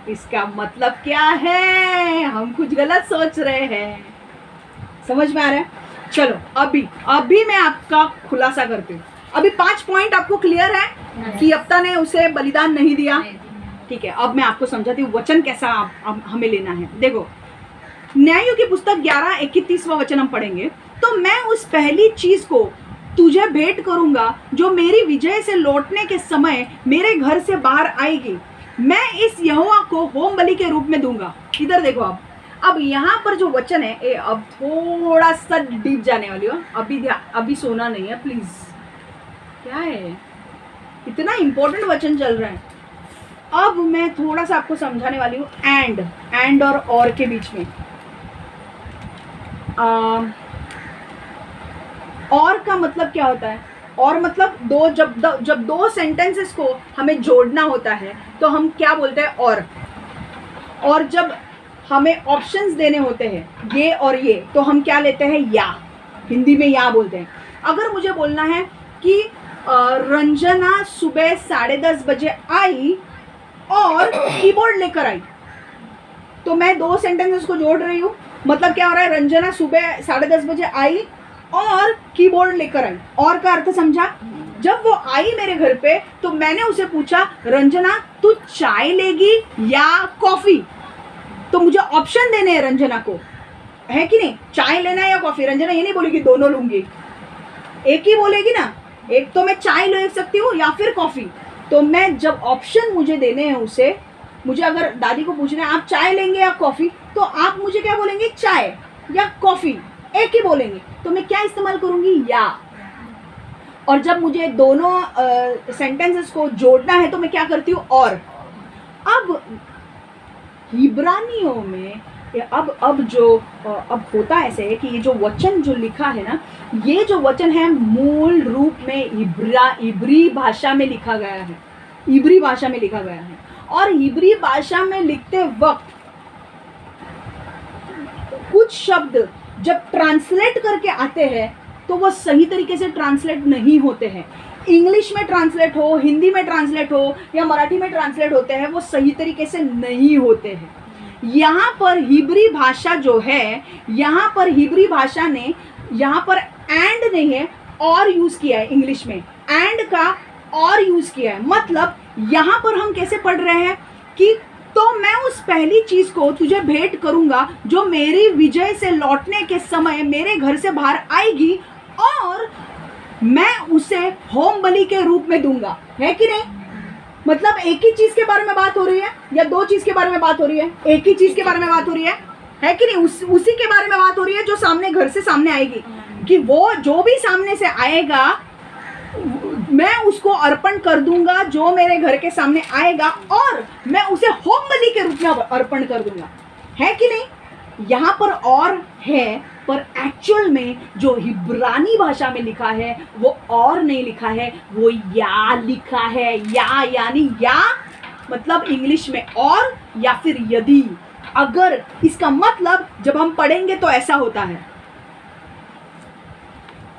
इसका मतलब क्या है? हम कुछ गलत सोच रहे हैं। समझ में आ रहा है? चलो अभी मैं आपका खुलासा करती हूँ। अभी 5 पॉइंट आपको क्लियर है कि यप्ता ने उसे बलिदान नहीं दिया? ठीक है, अब मैं आपको समझाती हूँ वचन कैसा हमें लेना है। देखो, न्यायों की पुस्तक 11:31वां वचन हम पढ़ेंगे। तो मैं उस पहली चीज को तुझे भेंट करूंगा जो मेरी विजय से लौटने के समय मेरे घर से बाहर आएगी, मैं इस यहोवा को होम बलि के रूप में दूंगा। इधर देखो अब यहाँ पर जो वचन है अब थोड़ा सा डीप जाने वाली हो, अभी सोना नहीं है प्लीज। क्या है, इतना इंपॉर्टेंट वचन चल रहा है। अब मैं थोड़ा सा आपको समझाने वाली हूँ एंड और के बीच में। और का मतलब क्या होता है? और मतलब जब 2 सेंटेंसेस को हमें जोड़ना होता है तो हम क्या बोलते हैं? और जब हमें ऑप्शंस देने होते हैं ये और ये, तो हम क्या लेते हैं? या, हिंदी में या बोलते हैं। अगर मुझे बोलना है कि रंजना सुबह 10:30 बजे आई और कीबोर्ड लेकर आई, तो मैं 2 सेंटेंसेस को जोड़ रही हूँ। मतलब क्या हो रहा है? रंजना सुबह 10:30 बजे आई और कीबोर्ड लेकर आई। और का अर्थ समझा? जब वो आई मेरे घर पे तो मैंने उसे पूछा, रंजना तू चाय लेगी या कॉफी? तो मुझे ऑप्शन देने हैं रंजना को, है कि नहीं? चाय लेना है या कॉफी? रंजना ये नहीं बोलेगी दोनों लूंगी, एक ही बोलेगी ना। एक तो मैं चाय ले सकती हूँ या फिर कॉफी। तो मैं जब ऑप्शन मुझे देने हैं उसे, मुझे अगर दादी को पूछना है आप चाय लेंगे या कॉफी, तो आप मुझे क्या बोलेंगे? चाय या कॉफी, एक ही बोलेंगे। तो मैं क्या इस्तेमाल करूंगी? या। और जब मुझे दोनों सेंटेंसेस को जोड़ना है तो मैं क्या करती हूँ? और। अब इब्रानियों में अब होता ऐसे है कि ये जो वचन जो लिखा है ना, ये जो वचन है मूल रूप में इब्री भाषा में लिखा गया है। इब्री भाषा में लिखा गया है। और इब्री भाषा में लिखते वक्त कुछ शब्द जब ट्रांसलेट करके आते हैं तो वो सही तरीके से ट्रांसलेट नहीं होते हैं। इंग्लिश में ट्रांसलेट हो, हिंदी में ट्रांसलेट हो या मराठी में ट्रांसलेट होते हैं, वो सही तरीके से नहीं होते हैं। यहाँ पर हिब्री भाषा जो है, यहाँ पर हिब्री भाषा ने यहाँ पर एंड नहीं है और यूज किया है। इंग्लिश में एंड का और यूज किया है। मतलब यहाँ पर हम कैसे पढ़ रहे हैं कि तो मैं उस पहली चीज को तुझे भेंट करूंगा जो मेरी विजय से लौटने के समय मेरे घर से बाहर आएगी और मैं उसे होम बलि के रूप में दूंगा। है कि नहीं? मतलब एक ही चीज के बारे में बात हो रही है या 2 चीज के बारे में बात हो रही है? एक ही चीज के बारे में बात हो रही है कि नहीं? उसी के बारे में बात हो रही है जो सामने घर से सामने आएगी, कि वो जो भी सामने से आएगा मैं उसको अर्पण कर दूंगा, जो मेरे घर के सामने आएगा और मैं उसे होम बलि के रूप में अर्पण कर दूंगा। है कि नहीं? यहाँ पर और है, पर एक्चुअल में जो हिब्रानी भाषा में लिखा है वो और नहीं लिखा है, वो या लिखा है। या यानी या मतलब इंग्लिश में और या फिर यदि। अगर इसका मतलब जब हम पढ़ेंगे तो ऐसा होता है,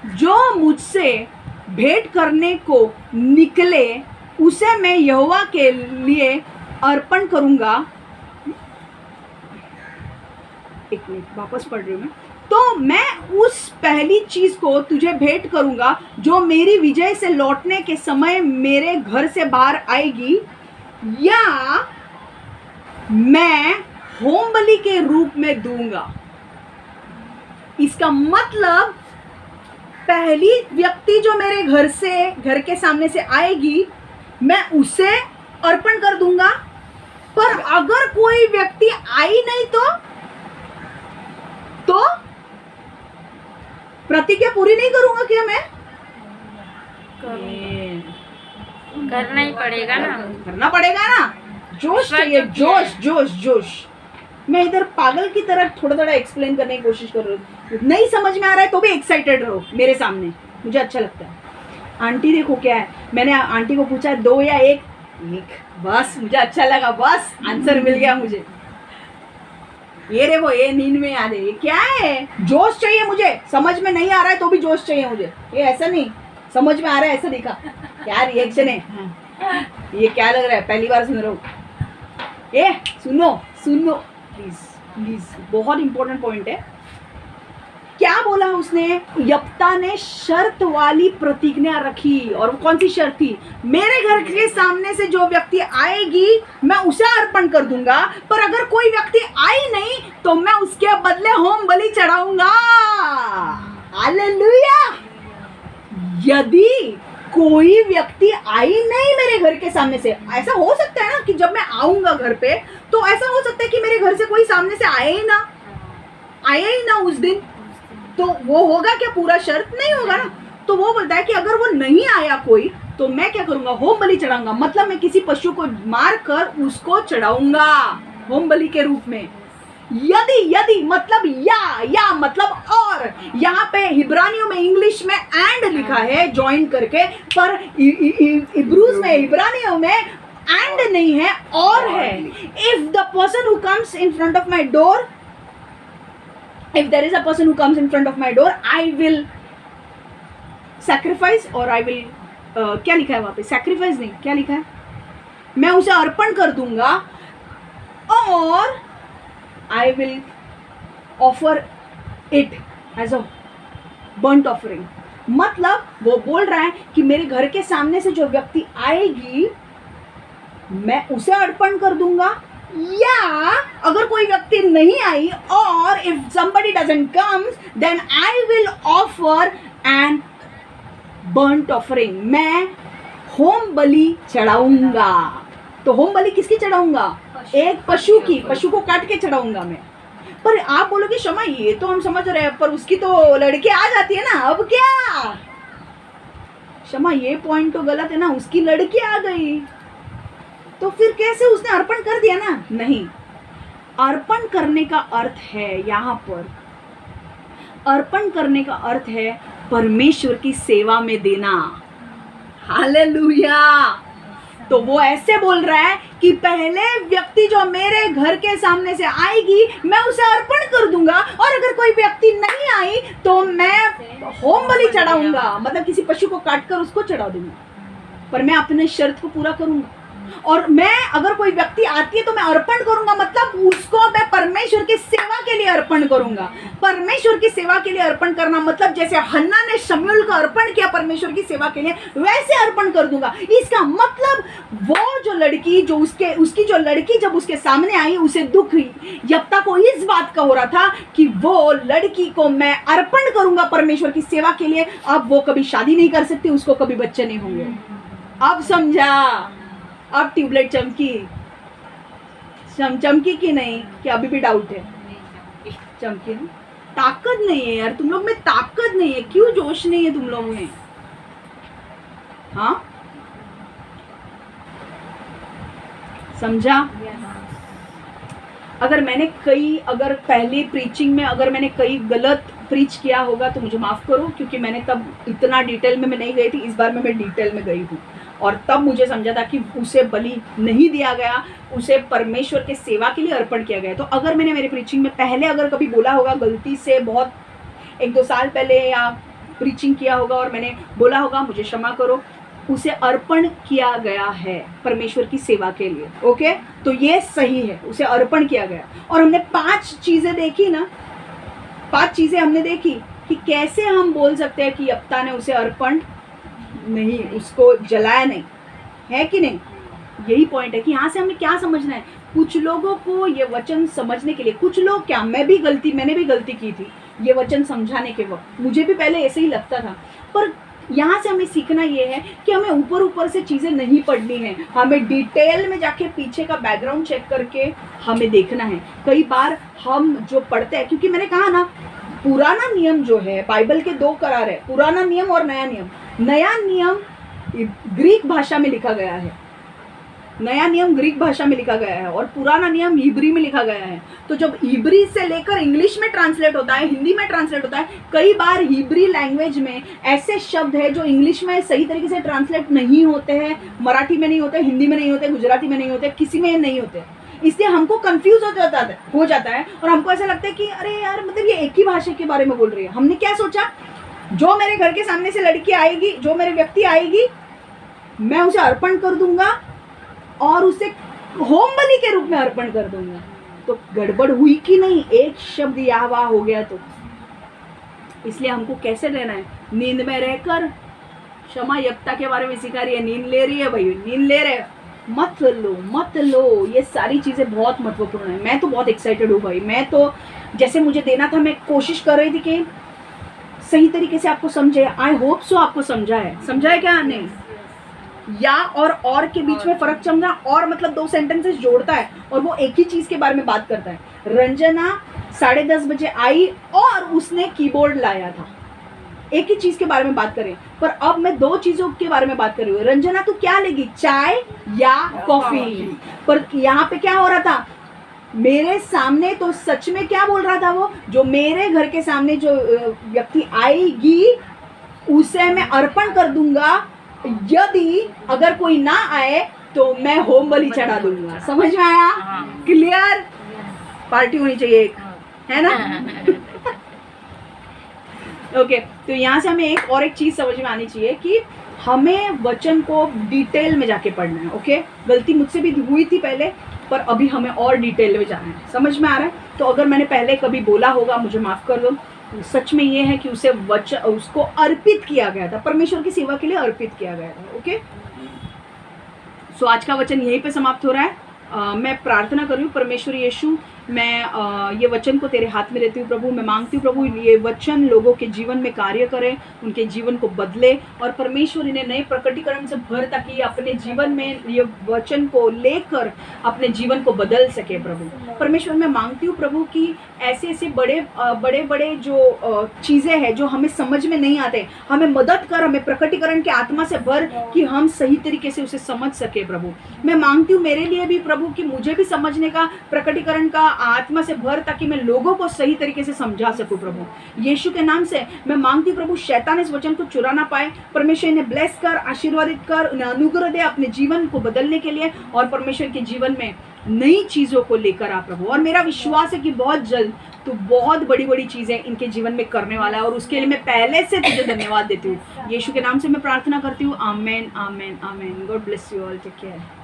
जो मुझसे भेंट करने को निकले उसे मैं यहोवा के लिए अर्पण करूंगा। एक मिनट वापस पढ़ रही हूं मैं। तो मैं उस पहली चीज को तुझे भेंट करूंगा जो मेरी विजय से लौटने के समय मेरे घर से बाहर आएगी, या मैं होम बलि के रूप में दूंगा। इसका मतलब पहली व्यक्ति जो मेरे घर के सामने से आएगी मैं उसे अर्पण कर दूंगा, पर अगर कोई व्यक्ति आई नहीं तो प्रतिज्ञा पूरी नहीं करूंगा क्या मैं? करना ही पड़ेगा ना। करना पड़ेगा ना। जोश चाहिए, जोश जोश जोश। मैं इधर पागल की तरह थोड़ा एक्सप्लेन करने की कोशिश कर रही हूँ। नहीं समझ में आ रहा है तो भी एक्साइटेड रहो मेरे सामने, मुझे अच्छा लगता है। आंटी देखो क्या है, मैंने आंटी को पूछा 2 या 1? बस मुझे अच्छा लगा, बस आंसर मिल गया मुझे। ये देखो, ये नींद में याद है। ये क्या है? जोश चाहिए मुझे। समझ में नहीं आ रहा है तो भी जोश चाहिए मुझे। ये ऐसा नहीं समझ में आ रहा है ऐसा दिखा। क्या रिएक्शन है? ये क्या लग रहा है? पहली बार सुन रहा हूँ। ये सुनो प्लीज प्लीज, बहुत इंपॉर्टेंट पॉइंट है। क्या बोला उसने? यप्ता ने शर्त वाली प्रतिज्ञा रखी। और वो कौन सी शर्त थी? मेरे घर के सामने से जो व्यक्ति आएगी मैं उसे अर्पण कर दूंगा, पर अगर कोई व्यक्ति आई नहीं तो मैं उसके बदले होम बलि चढ़ाऊंगा। हालेलुया। यदि कोई व्यक्ति आई नहीं मेरे घर के सामने से, ऐसा हो सकता है ना कि जब मैं आऊंगा घर पे तो ऐसा हो सकता है कि मेरे घर से कोई सामने से आया ही ना उस दिन, तो वो होगा क्या? पूरा शर्त नहीं होगा ना। तो वो बोलता है कि अगर वो नहीं आया कोई तो मैं क्या करूंगा? होम बलि चढ़ाऊंगा। मतलब मैं किसी पशु को मार कर उसको चढ़ाऊंगा होम बलि के रूप में। यदि मतलब या मतलब और। यहाँ पे हिब्रानियों में इंग्लिश में एंड लिखा है ज्वाइन करके, पर इब्रूज में इब्रानियों में एंड नहीं है, और है. If the person who comes in front of my door, if there is a person who comes in front of my door, I will sacrifice, और I will क्या लिखा है वहां पे, sacrifice नहीं, क्या लिखा है, मैं उसे अर्पण कर दूंगा, और I will offer it as a burnt offering. मतलब वो बोल रहा है कि मेरे घर के सामने से जो व्यक्ति आएगी मैं उसे अर्पण कर दूंगा, या अगर कोई व्यक्ति नहीं आई, और if somebody doesn't comes, then I will offer an burnt offering. मैं होम बलि चढ़ाऊंगा. तो होम बलि किसकी चढ़ाऊंगा, एक पशु की, पशु को काट के चढ़ाऊंगा मैं. पर आप बोलोगे क्षमा ये तो हम समझ रहे हैं, पर उसकी तो लड़की आ जाती है ना, अब क्या क्षमा, ये पॉइंट तो गलत है ना, उसकी लड़की आ गई तो फिर कैसे, उसने अर्पण कर दिया ना. नहीं, अर्पण करने का अर्थ है, यहाँ पर अर्पण करने का अर्थ है परमेश्वर की सेवा में देना. हालेलुया. तो वो ऐसे बोल रहा है कि पहले व्यक्ति जो मेरे घर के सामने से आएगी मैं उसे अर्पण कर दूंगा, और अगर कोई व्यक्ति नहीं आई तो मैं होम बलि चढ़ाऊंगा, मतलब किसी पशु को काटकर उसको चढ़ा दूंगा, पर मैं अपने शर्त को पूरा करूंगा. और मैं अगर कोई व्यक्ति आती है तो मैं अर्पण करूंगा, मतलब उसको मैं परमेश्वर की सेवा के लिए अर्पण करूंगा. परमेश्वर की सेवा के लिए अर्पण करना मतलब जैसे हन्ना ने शमूएल को अर्पण किया परमेश्वर की सेवा के लिए, वैसे अर्पण कर दूंगा. इसका मतलब वो जो लड़की, जो उसकी जो लड़की जब उसके सामने आई, उसे दुख यप्ता को इस बात का हो रहा था कि वो लड़की को मैं अर्पण करूंगा परमेश्वर की सेवा के लिए. अब वो कभी शादी नहीं कर सकती, उसको कभी बच्चे नहीं होंगे. अब समझा, अब ट्यूबलाइट चमकी, चमकी कि नहीं, कि अभी भी डाउट है, चमकी ना. ताकत नहीं है यार तुम लोग में, ताकत नहीं है, क्यों जोश नहीं है तुम लोग में, हाँ समझा. अगर पहले प्रीचिंग में अगर मैंने कई गलत प्रीच किया होगा तो मुझे माफ करो, क्योंकि मैंने तब इतना डिटेल में मैं नहीं गई थी. इस बार मैं डिटेल में गई हूँ, और तब मुझे समझा था कि उसे बलि नहीं दिया गया, उसे परमेश्वर के सेवा के लिए अर्पण किया गया. तो अगर मैंने मेरे प्रीचिंग में पहले अगर कभी बोला होगा गलती से, बहुत 1-2 साल पहले या प्रीचिंग किया होगा और मैंने बोला होगा, मुझे क्षमा करो. उसे अर्पण किया गया है परमेश्वर की सेवा के लिए. ओके, तो ये सही है, उसे अर्पण किया गया. और हमने 5 चीजें देखी ना, 5 चीजें हमने देखी कि कैसे हम बोल सकते हैं कि यप्ता ने उसे अर्पण नहीं, उसको जलाया नहीं, है कि नहीं. यही पॉइंट है कि यहाँ से हमें क्या समझना है. कुछ लोगों को ये वचन समझने के लिए, कुछ लोग क्या, मैंने भी गलती की थी ये वचन समझाने के वक्त, मुझे भी पहले ऐसे ही लगता था. पर यहाँ से हमें सीखना ये है कि हमें ऊपर से चीज़ें नहीं पढ़नी है, हमें डिटेल में जाके पीछे का बैकग्राउंड चेक करके हमें देखना है. कई बार हम जो पढ़ते हैं, क्योंकि मैंने कहा ना, पुराना नियम जो है, बाइबल के 2 करार है, पुराना नियम और नया नियम. नया नियम ग्रीक भाषा में लिखा गया है, नया नियम ग्रीक भाषा में लिखा गया है, और पुराना नियम हिब्री में लिखा गया है. तो जब हिब्री से लेकर इंग्लिश में ट्रांसलेट होता है, हिंदी में ट्रांसलेट होता है, कई बार हिब्री लैंग्वेज में ऐसे शब्द है जो इंग्लिश में सही तरीके से ट्रांसलेट नहीं होते हैं, मराठी में नहीं होते, हिंदी में नहीं होते, गुजराती में नहीं होते, किसी में नहीं होते. इसलिए हमको कंफ्यूज हो जाता है और हमको ऐसा लगता है कि अरे यार, मतलब ये एक ही भाषा के बारे में बोल रही है. हमने क्या सोचा, जो मेरे घर के सामने से लड़की आएगी, जो मेरे व्यक्ति आएगी, मैं उसे अर्पण कर दूंगा और उसे होम बलि के रूप में अर्पण कर दूंगा. तो गड़बड़ हुई कि नहीं, एक शब्द यहोवा हो गया. तो इसलिए हमको कैसे रहना है, नींद में रहकर. क्षमा यप्ता के बारे में सिखा रही है, नींद ले रही है भाई, नींद ले रहे, मत लो. ये सारी चीज़ें बहुत महत्वपूर्ण है. मैं तो बहुत एक्साइटेड हूँ भाई. मैं तो जैसे मुझे देना था, मैं कोशिश कर रही थी कि सही तरीके से आपको समझे. आई होप सो आपको समझा है क्या नहीं. या और के बीच में फर्क समझा, और मतलब 2 सेंटेंसेस जोड़ता है और वो एक ही चीज़ के बारे में बात करता है. रंजना 10:30 बजे आई और उसने कीबोर्ड लाया था, एक ही चीज़ के बारे में बात करें. पर अब मैं 2 चीज़ों के बारे में बात कर रही हूँ. रंजना तू क्या लेगी, चाय या कॉफ़ी. पर यहाँ पे क्या हो रहा था, मेरे सामने तो सच में क्या बोल रहा था वो, जो मेरे घर के सामने जो व्यक्ति आएगी उसे मैं अर्पण कर दूंगा. यदि अगर कोई ना आए तो मैं होम बलि चढ़ा दूंगा। समझ में आया? हाँ। क्लियर? पार्टी होनी चाहिए एक, है ना? ओके, तो यहाँ से हमें एक चीज समझ में आनी चाहिए कि हमें वचन को डिटेल में जाके पढ़ना है। ओके, गलती मुझसे भी हुई थी पहले, पर अभी हमें और डिटेल में जाना है। समझ में आ रहा है? तो अगर मैंने पहले कभी बोला होगा मुझे माफ कर दो। सच में ये है कि उसे उसको अर्पित किया गया था, परमेश्वर की सेवा के लिए अर्पित किया गया था। ओके, सो आज का वचन यहीं पे समाप्त हो रहा है। मैं प्रार्थना कर रही हूँ, परमेश्वर यीशु, मैं ये वचन को तेरे हाथ में लेती हूँ प्रभु। मैं मांगती हूँ प्रभु ये वचन लोगों के जीवन में कार्य करे, उनके जीवन को बदले, और परमेश्वर इन्हें नए प्रकटीकरण से भर, ताकि ये अपने जीवन में ये वचन को लेकर अपने जीवन को बदल सके प्रभु। परमेश्वर मैं मांगती हूँ प्रभु कि ऐसे ऐसे बड़े जो चीज़ें हैं जो हमें समझ में नहीं आते, हमें मदद कर, हमें प्रकटीकरण के आत्मा से भर कि हम सही तरीके से उसे समझ सके प्रभु। मैं मांगती हूँ मेरे लिए भी प्रभु कि मुझे भी समझने का, प्रकटीकरण का आत्मा से भर, ताकि मैं लोगों को सही तरीके से समझा सकूं प्रभु। यीशु के नाम से मैं मांगती हूँ प्रभु, शैतान इस वचन को चुरा ना पाए। परमेश्वर इन्हें ब्लेस कर, आशीर्वादित कर, उन्हें अनुग्रह दे अपने जीवन को बदलने के लिए, और परमेश्वर के जीवन में नई चीजों को लेकर आ प्रभु। और मेरा विश्वास है कि बहुत जल्द तो बहुत बड़ी बड़ी चीजें इनके जीवन में करने वाला है, और उसके लिए मैं पहले से तुझे धन्यवाद देती हूँ। यीशु के नाम से मैं प्रार्थना करती हूँ। Amen, amen, amen. God bless you all, take care.